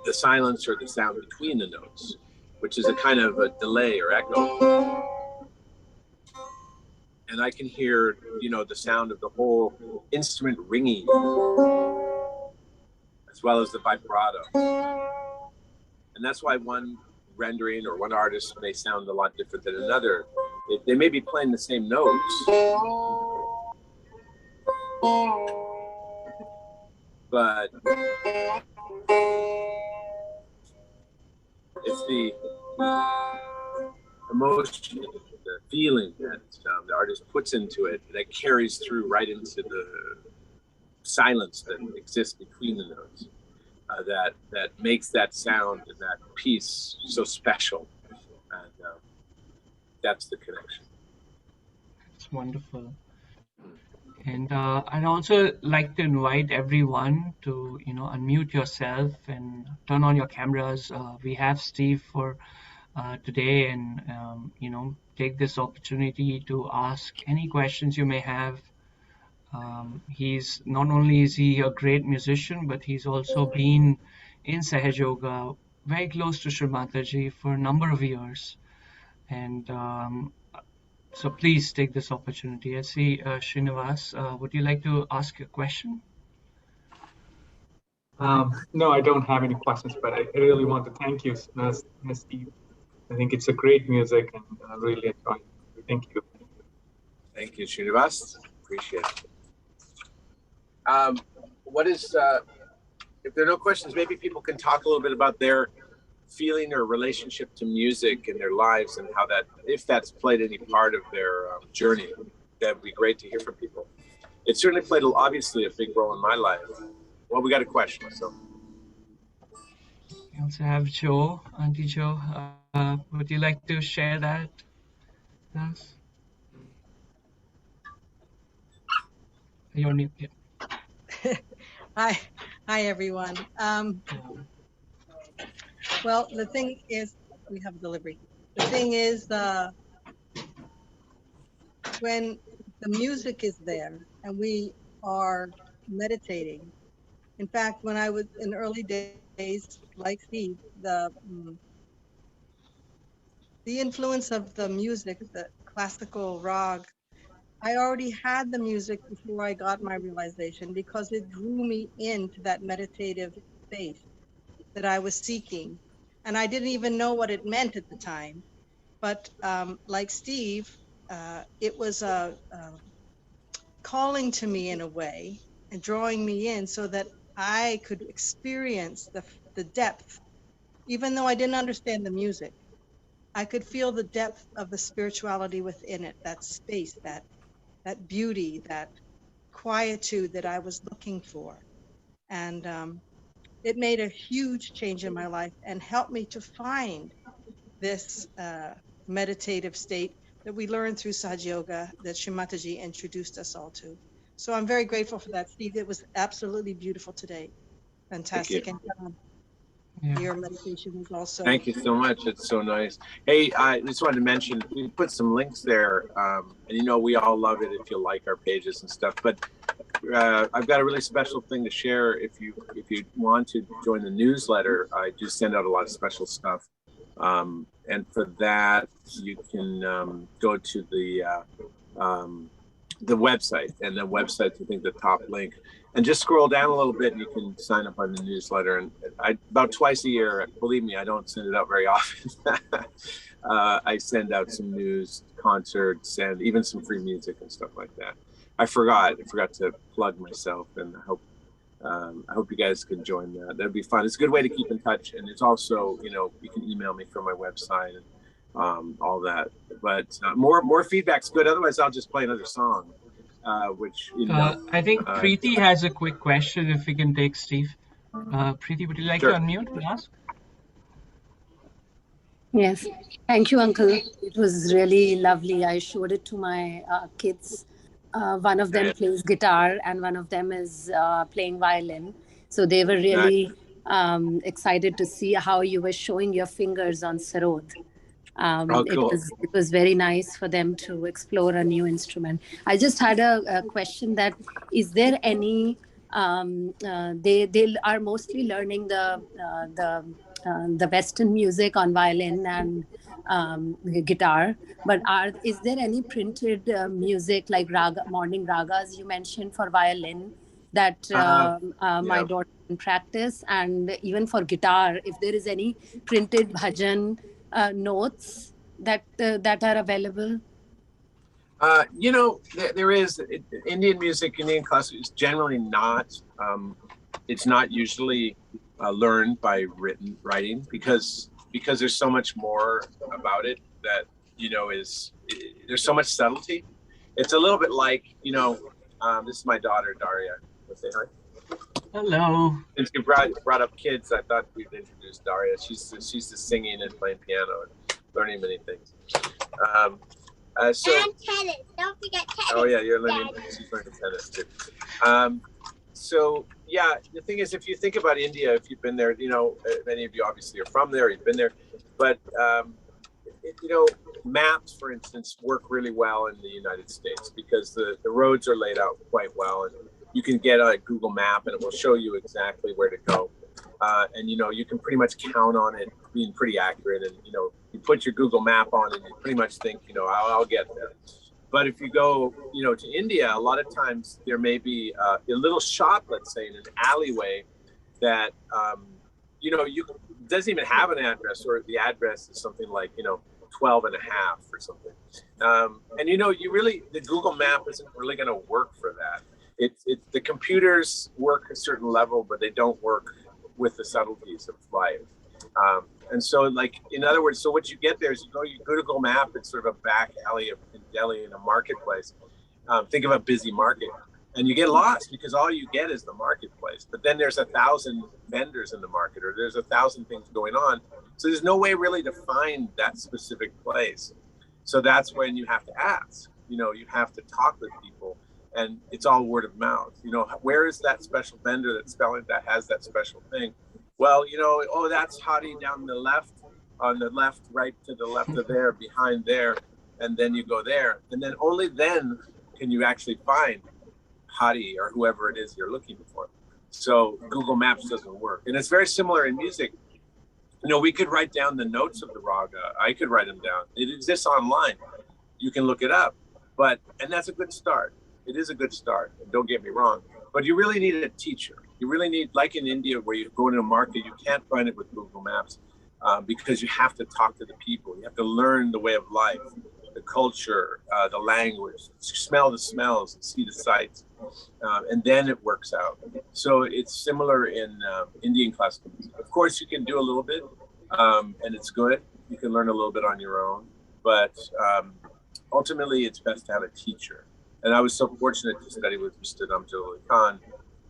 the silence or the sound between the notes, which is a kind of a delay or echo. And I can hear, the sound of the whole instrument ringing, as well as the vibrato. And that's why one rendering or one artist may sound a lot different than another. They may be playing the same notes, but it's the emotion, the feeling that the artist puts into it that carries through right into the silence that exists between the notes. That makes that sound and that piece so special, and that's the connection. It's wonderful. And I'd also like to invite everyone to, unmute yourself and turn on your cameras. We have Steve for today, and take this opportunity to ask any questions you may have. He's not only is he a great musician, but he's also been in Sahaj Yoga, very close to Shri Mataji for a number of years. And so please take this opportunity. I see Srinivas, would you like to ask a question? No, I don't have any questions, but I really want to thank you, Steve. I think it's a great music, and I really enjoy it. Thank you. Thank you, Srinivas. Appreciate it. If there are no questions, maybe people can talk a little bit about their feeling or relationship to music in their lives, and how if that's played any part of their journey. That'd be great to hear from people. It certainly played, obviously, a big role in my life. Well, we got a question, so. We also have Joe, Auntie Joe. Would you like to share that with us? You're new. Yeah. Hi everyone. Well, the thing is, we have delivery. The thing is, when the music is there and we are meditating. In fact, when I was in early days, like Steve, the influence of the music, the classical rag, I already had the music before I got my realization, because it drew me into that meditative space that I was seeking. And I didn't even know what it meant at the time. But like Steve, it was calling to me in a way and drawing me in so that I could experience the depth. Even though I didn't understand the music, I could feel the depth of the spirituality within it, that space, that beauty, that quietude that I was looking for. And it made a huge change in my life and helped me to find this meditative state that we learned through Sahaja Yoga that Shri Mataji introduced us all to. So I'm very grateful for that, Steve. It was absolutely beautiful today. Fantastic. Thank you. Yeah. Your meditation was also. Thank you so much. It's so nice. Hey, I just wanted to mention, we put some links there, and we all love it if you like our pages and stuff. But I've got a really special thing to share. If you want to join the newsletter, I do send out a lot of special stuff. And for that, you can go to the website, and the website's, I think, the top link. And just scroll down a little bit, and you can sign up on the newsletter. And about twice a year, believe me, I don't send it out very often. I send out some news, concerts, and even some free music and stuff like that. I forgot to plug myself, and I hope I hope you guys can join that. That'd be fun. It's a good way to keep in touch, and it's also, you can email me from my website and all that. But more feedback's good. Otherwise, I'll just play another song, which I think Preeti has a quick question. If we can take Steve. Preeti, would you like Sure. to unmute and ask? Yes, thank you, Uncle. It was really lovely. I showed it to my kids. One of them plays guitar and one of them is playing violin. So they were really excited to see how you were showing your fingers on sarod. Cool. It was very nice for them to explore a new instrument. I just had a question that is there any they are mostly learning the Western music on violin and guitar, but is there any printed music like morning ragas you mentioned for violin that my daughter can practice, and even for guitar, if there is any printed bhajan notes that are available? There is Indian music, Indian classical is generally not. It's not usually learned by writing because there's so much more about it that there's so much subtlety. It's a little bit like this is my daughter Daria. Let's say hi. Hello. Since you brought up kids, I thought we'd introduce Daria. She's just singing and playing piano and learning many things. And tennis. Don't forget tennis. Oh yeah, she's learning tennis too. So yeah, the thing is, if you think about India, if you've been there, many of you obviously are from there, you've been there, but maps, for instance, work really well in the United States because the roads are laid out quite well, and you can get a Google map and it will show you exactly where to go. And you can pretty much count on it being pretty accurate, and you put your Google map on and you pretty much think I'll get there. But if you go to India, a lot of times there may be a little shop, let's say in an alleyway, that doesn't even have an address, or the address is something like 12 and a half or something, and the Google map isn't really going to work for that. The computers work a certain level, but they don't work with the subtleties of life. And so, in other words, so what you get there is you Google map, it's sort of a back alley in Delhi in a marketplace. Think of a busy market, and you get lost because all you get is the marketplace. But then there's 1,000 vendors in the market, or there's 1,000 things going on. So there's no way really to find that specific place. So that's when you have to ask. You have to talk with people. And it's all word of mouth. Where is that special vendor that has that special thing? Well, that's Hadi down the left, on the left, right to the left of there, behind there, and then you go there, and then only then can you actually find Hadi or whoever it is you're looking for. So Google Maps doesn't work, and it's very similar in music. We could write down the notes of the raga. I could write them down. It exists online. You can look it up, and that's a good start. It is a good start, don't get me wrong, but you really need a teacher. You really need, like in India, where you go into a market, you can't find it with Google Maps because you have to talk to the people. You have to learn the way of life, the culture, the language, smell the smells, and see the sights, and then it works out. So it's similar in Indian classical music. Of course, you can do a little bit, and it's good. You can learn a little bit on your own, but ultimately, it's best to have a teacher. And I was so fortunate to study with Mr. Namaste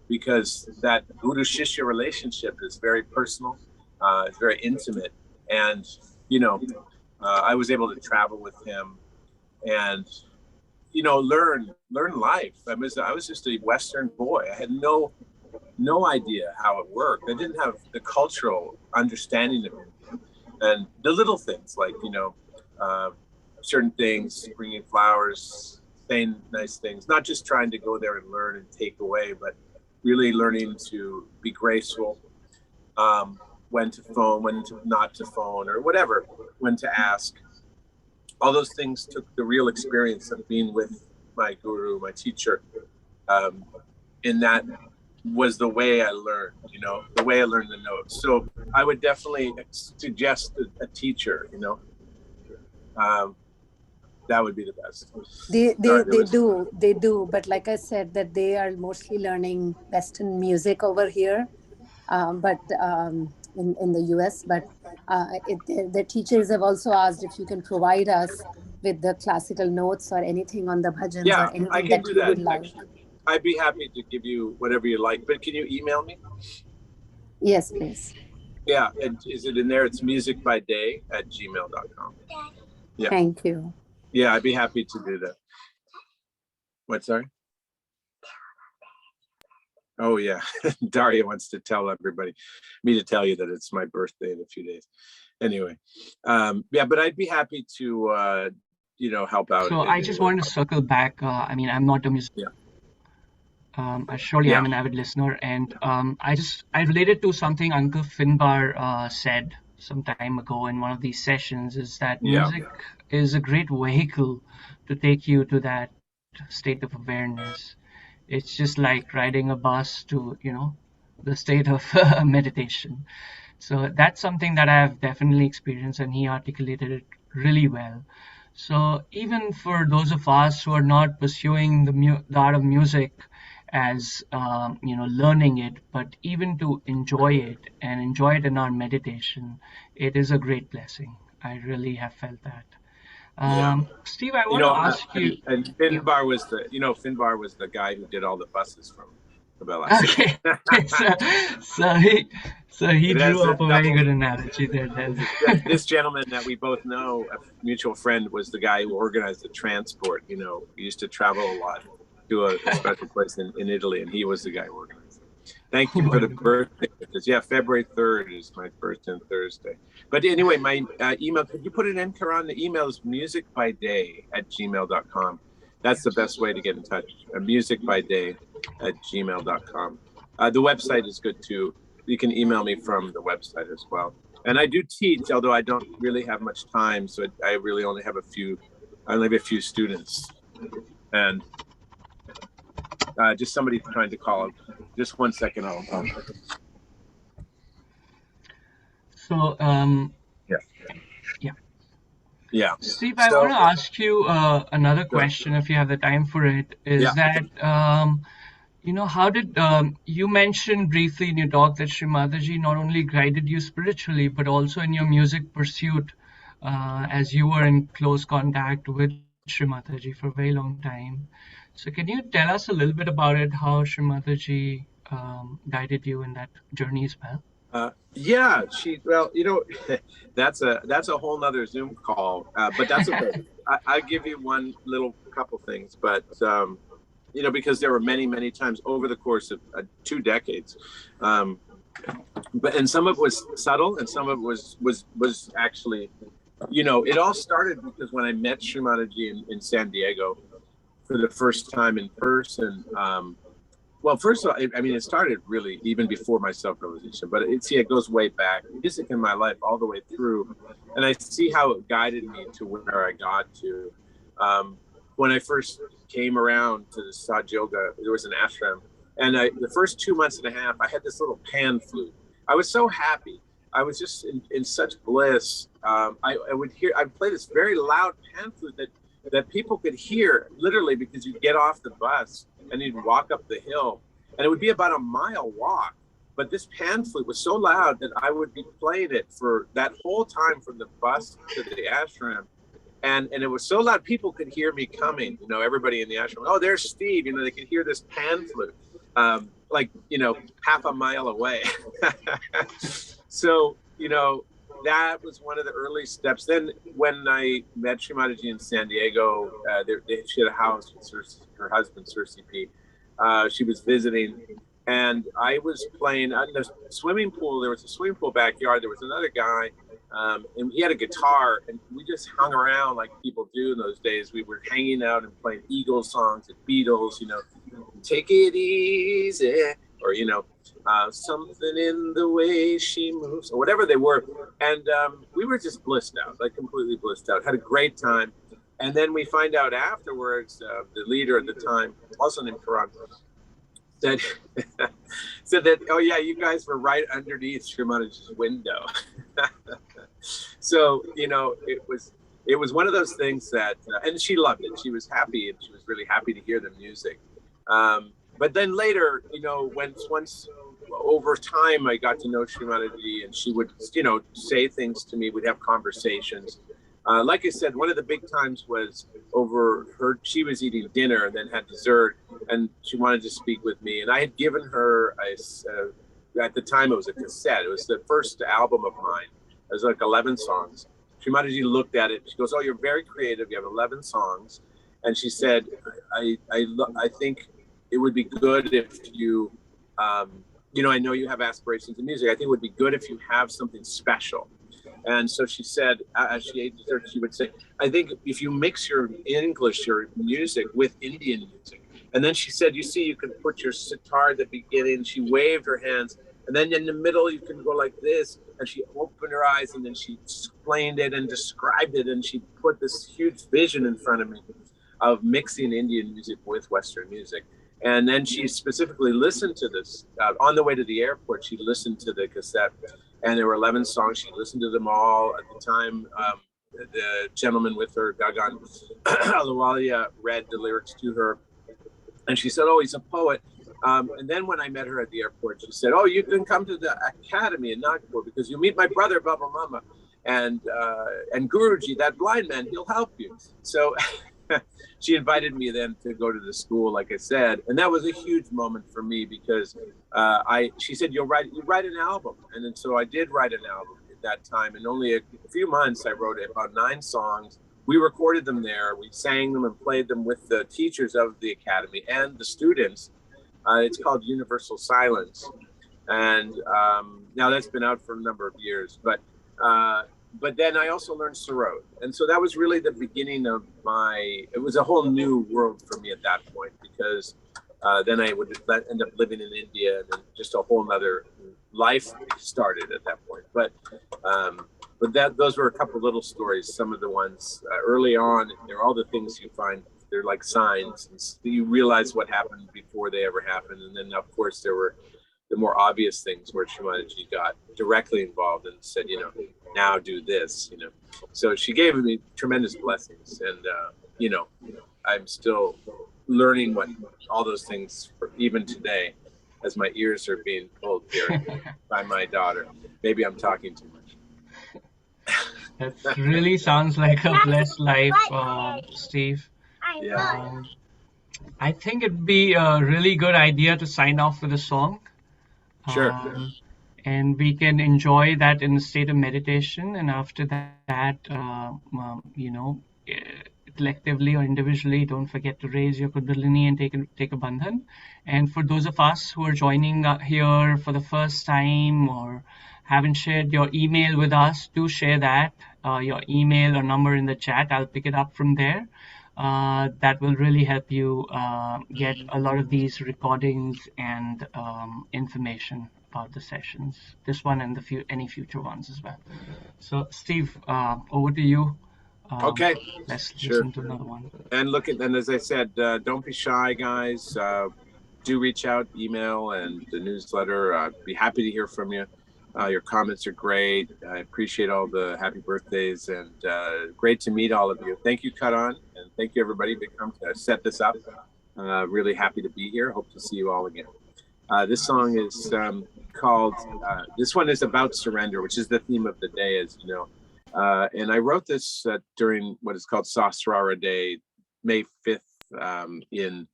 because that guru-shishya relationship is very personal, it's very intimate. And, I was able to travel with him and, learn life. I was just a Western boy. I had no idea how it worked. I didn't have the cultural understanding of it. And the little things like, certain things, bringing flowers, saying nice things, not just trying to go there and learn and take away, but really learning to be graceful, when to phone, when to not to phone, or whatever, when to ask. All those things took the real experience of being with my guru, my teacher, and that was the way I learned, the way I learned the notes. So I would definitely suggest a teacher, That would be the best. They Sorry, they do. But like I said, that they are mostly learning Western music over here, but in the US. But the teachers have also asked if you can provide us with the classical notes or anything on the bhajans or Yeah, I anything can that do you that. would like. Actually, I'd be happy to give you whatever you like. But can you email me? Yes, please. Yeah, and is it in there? It's musicbyday@gmail.com. Yeah, Thank you. yeah, I'd be happy to do that. What, sorry? Oh yeah, Daria wants to tell me to tell you that it's my birthday in a few days. Anyway, yeah, but I'd be happy to help out. So I just wanted to circle back. I mean, I'm not a musician. Yeah. I surely Yeah. am an avid listener, and I related to something Uncle Finbar said some time ago in one of these sessions, is that Yeah. music is a great vehicle to take you to that state of awareness. It's just like riding a bus to, the state of meditation. So that's something that I've definitely experienced, and he articulated it really well. So even for those of us who are not pursuing the art of music as learning it, but even to enjoy it and enjoy it in our meditation, it is a great blessing. I really have felt that. Yeah. Steve, I want to ask you. And Finbar was the guy who did all the buses from Cabela. Okay, so he drew up a very good analogy there. Then this gentleman that we both know, a mutual friend, was the guy who organized the transport. He used to travel a lot to a special place in Italy, and he was the guy who organized it. Thank you for the birthday wishes. Yeah, February 3rd is my birthday on Thursday. But anyway, my email, could you put it in, Karan? The email is musicbyday@gmail.com. That's the best way to get in touch. Musicbyday@gmail.com. The website is good too. You can email me from the website as well. And I do teach, although I don't really have much time. So I really only have a few students. And just somebody trying to call. Just 1 second. So yeah. Steve, I want to ask you another question, if you have the time for it. Is that how did you mentioned briefly in your talk that Sri Mataji not only guided you spiritually, but also in your music pursuit, as you were in close contact with Sri Mataji for a very long time. So can you tell us a little bit about it, how Sri Mataji guided you in that journey as well? Yeah, that's a whole nother Zoom call, but that's okay. I'll give you one little couple things, but because there were many times over the course of 2 decades, and some of it was subtle, and some of it was actually, it all started because when I met Sri Mataji in San Diego for the first time in person. Well, first of all, I mean, it started really even before my self-realization, but it goes way back. Music in my life all the way through, and I see how it guided me to where I got to. When I first came around to the Saj Yoga, there was an ashram, and the first 2 months and a half, I had this little pan flute. I was so happy. I was just in such bliss. I'd play this very loud pan flute that people could hear, literally, because you'd get off the bus and you'd walk up the hill, and it would be about a mile walk. But this pan flute was so loud that I would be playing it for that whole time from the bus to the ashram. And it was so loud, people could hear me coming, everybody in the ashram. Oh, there's Steve, they could hear this pan flute, half a mile away. So, that was one of the early steps. Then when I met Sri Mataji in San Diego, she had a house with her husband, Circe P. She was visiting, and I was playing in the swimming pool. There was a swimming pool backyard. There was another guy, and he had a guitar, and we just hung around like people do in those days. We were hanging out and playing Eagles songs and Beatles, take it easy, or, something in the way she moves, or whatever they were. And we were just blissed out, like completely blissed out, had a great time. And then we find out afterwards, the leader at the time, also named Karan, said that, oh yeah, you guys were right underneath Sri Mataji's window. So, it it was one of those things that, and she loved it. She was happy, and she was really happy to hear the music. But then later, you know, once over time, I got to know Srimati, and she would, you know, say things to me. We'd have conversations. Like I said, one of the big times was over her. She was eating dinner and then had dessert, and she wanted to speak with me. And I had given her at the time it was a cassette. It was the first album of mine. It was like 11 songs. Srimati looked at it. She goes, "Oh, you're very creative. You have 11 songs," and she said, "I think it would be good if you, you know, I know you have aspirations in music. I think it would be good if you have something special." And so she said, as she ate dessert, she would say, "I think if you mix your English, your music with Indian music." And then she said, "You see, you can put your sitar at the beginning." She waved her hands. And then in the middle, you can go like this. And she opened her eyes, and then she explained it and described it. And she put this huge vision in front of me of mixing Indian music with Western music. And then she specifically listened to this. On the way to the airport, she listened to the cassette. And there were 11 songs. She listened to them all. At the time, the gentleman with her, Gagan Ahluwalia, read the lyrics to her. And she said, "Oh, he's a poet." And then when I met her at the airport, she said, "Oh, you can come to the academy in Nagpur because you'll meet my brother, Baba Mama, and Guruji, that blind man, he'll help you." So she invited me then to go to the school, like I said. And that was a huge moment for me because she said, you write an album. And then so I did write an album at that time. In only a few months, I wrote about 9 songs. We recorded them there. We sang them and played them with the teachers of the academy and the students. It's called Universal Silence. And now that's been out for a number of years. But then I also learned sarod. And so that was really the beginning of it was a whole new world for me at that point, because then I would end up living in India, and then just a whole nother life started at that point. But those were a couple little stories. Some of the ones early on, they're all the things you find, they're like signs. And you realize what happened before they ever happened. And then, of course, there were the more obvious things where Srimati got directly involved and said, you know, now do this, you know. So she gave me tremendous blessings. And, you know, I'm still learning what all those things, even today, as my ears are being pulled here by my daughter. Maybe I'm talking too much. That really sounds like a blessed life, Steve. Yeah. I think it'd be a really good idea to sign off with a song. Sure. And we can enjoy that in a state of meditation. And after that, you know, collectively or individually, don't forget to raise your kundalini and take a bandhan. And for those of us who are joining here for the first time or haven't shared your email with us, do share that, your email or number in the chat. I'll pick it up from there. That will really help you get a lot of these recordings and information about the sessions, this one and any future ones as well. So, Steve, over to you. Okay. Let's Sure. listen to another one. And and as I said, don't be shy, guys. Do reach out, email, and the newsletter. I'd be happy to hear from you. Your comments are great. I appreciate all the happy birthdays, and great to meet all of you. Thank you, Karan, and thank you, everybody, to come to set this up. Really happy to be here. Hope to see you all again. This song is called, this one is about surrender, which is the theme of the day, as you know. And I wrote this during what is called Sahasrara Day, May 5th, in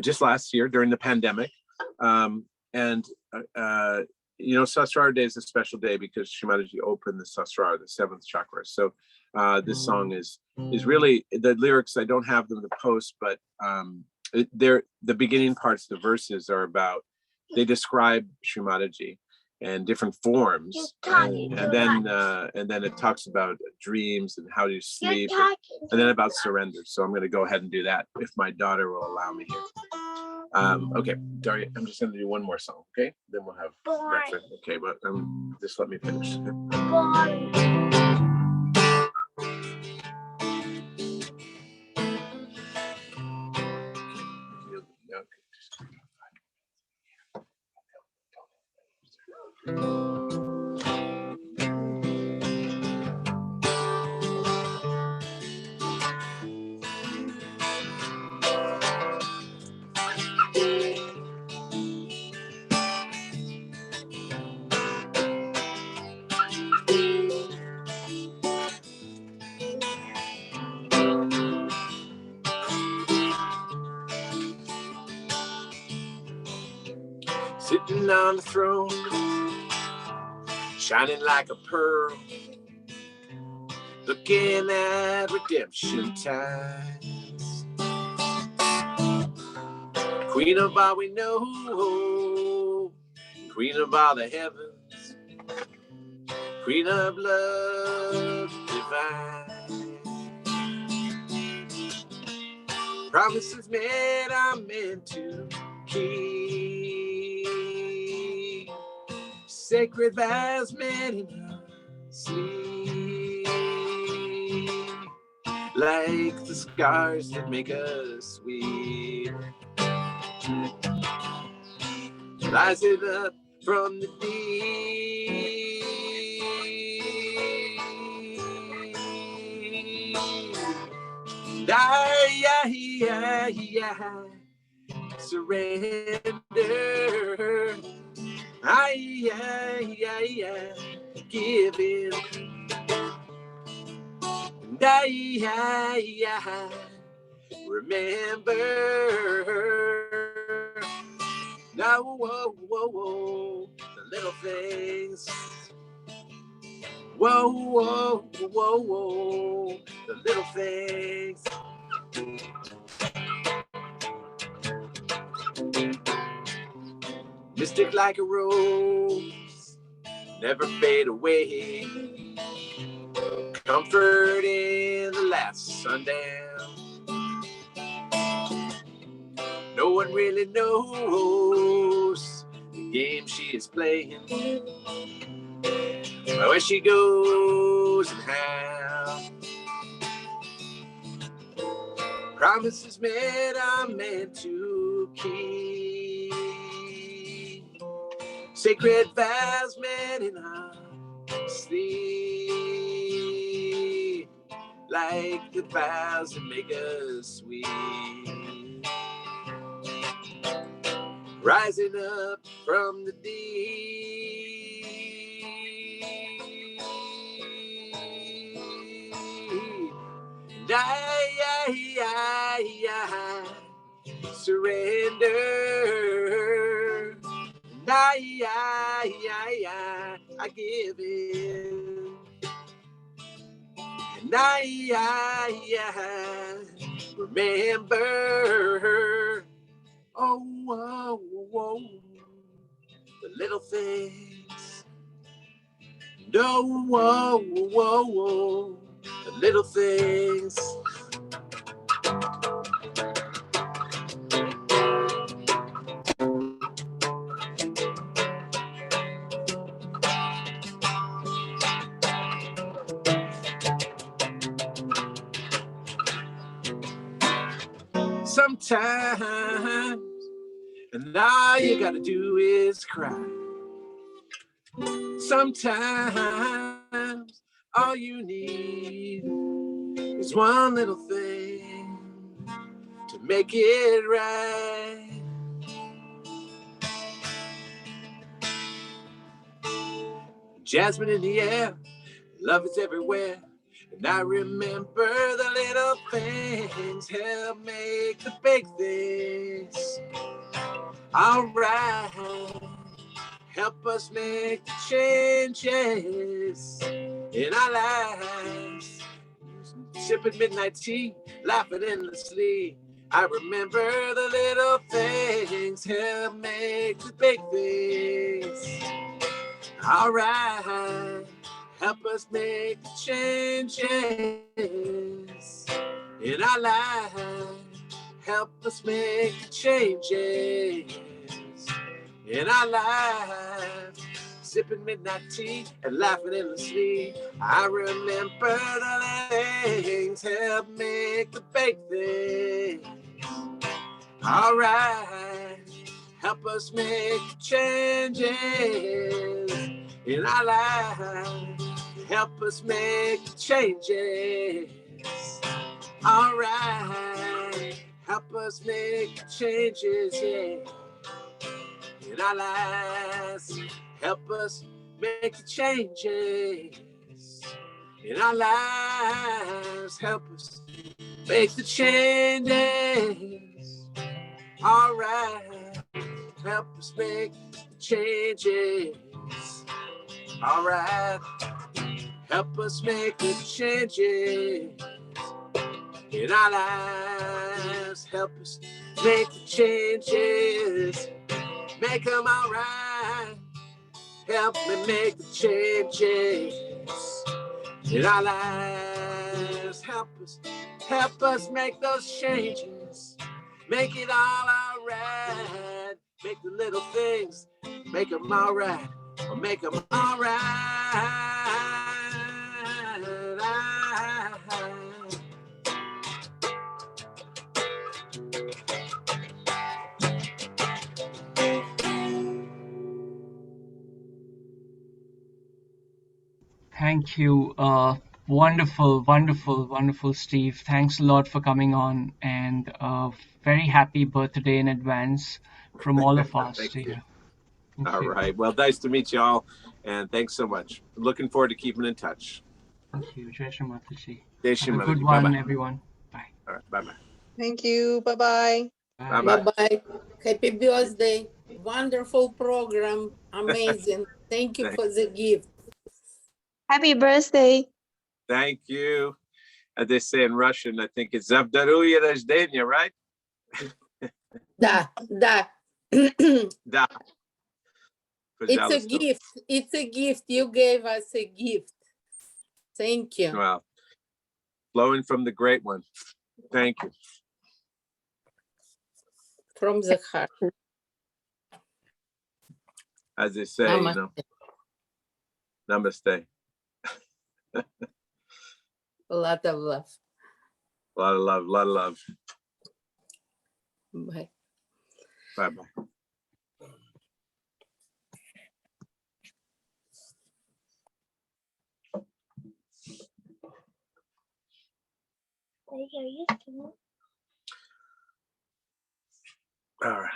just last year during the pandemic. You know, Sahasrara Day is a special day because Srimati opened the Sahasrara, the 7th chakra. So this song is really, the lyrics, I don't have them to post, but the beginning parts, the verses are about, they describe Srimati and different forms, and then it talks about dreams and how to sleep, and then about surrender. So I'm going to go ahead and do that if my daughter will allow me here. Okay, Daria, I'm just going to do one more song, okay? Then we'll have breakfast. Okay, but just let me finish. sitting on the throne, shining like a pearl, looking at redemption times. Queen of all we know, queen of all the heavens, queen of love divine. Promises made I'm meant to keep, sacred vows made in our sleep, like the scars that make us weep, rising up from the deep. I surrender. I give in. And I remember. Now, whoa, whoa, whoa, the little things. Whoa, whoa, whoa, whoa, the little things. Mystic like a rose, never fade away. Comfort in the last sundown. No one really knows the game she is playing, where she goes and how. Promises made I'm meant to keep, sacred vows made in our sleep, like the vows that make us sweet, rising up from the deep. And I surrender. And I give in. And I remember. Oh, whoa, whoa, the little things. No, whoa, whoa, whoa, the little things. Sometimes, and all you gotta do is cry. Sometimes, all you need is one little thing to make it right. Jasmine in the air, love is everywhere. And I remember the little things help make the big things alright. Help us make the changes in our lives. Sipping midnight tea, laughing endlessly. I remember the little things help make the big things alright. Help us make the changes in our life. Help us make the changes in our life. Sipping midnight tea and laughing endlessly. I remember the things help make the big things alright. Help us make the changes in our life. Help us make the changes alright. Help us make the changes, yeah, in our lives. Help us make the changes in our lives. Help us make the changes alright. Help us make changes. All right, help us make the changes in our lives. Help us make the changes, make them all right. Help me make the changes in our lives. Help us make those changes, make it all right. Make the little things, make them all right, or make them all right. Thank you. Wonderful, wonderful, wonderful, Steve. Thanks a lot for coming on, and very happy birthday in advance from all of us Thank to you. you. Thank All you. right. Well, nice to meet you all, and thanks so much. Looking forward to keeping in touch. Thank you. Jai Shri Mataji. Jai Have Shri a good Mataji. one, Bye-bye. everyone. Bye. All right. Bye-bye. Thank you. Bye-bye. Bye. Bye-bye. Bye-bye. Happy birthday. Wonderful program. Amazing. Thank you for the gift. Happy birthday. Thank you. As they say in Russian, I think it's Zavdaruya Rajdenya, right? Da, da. Da. It's a Пожалуйста. gift. It's a gift. You gave us a gift. Thank you. Well, flowing from the great one. Thank you. From the heart. As they say, Namaste. you know, namaste. A lot of love. A lot of love, a lot of love. Bye. Bye-bye. All right.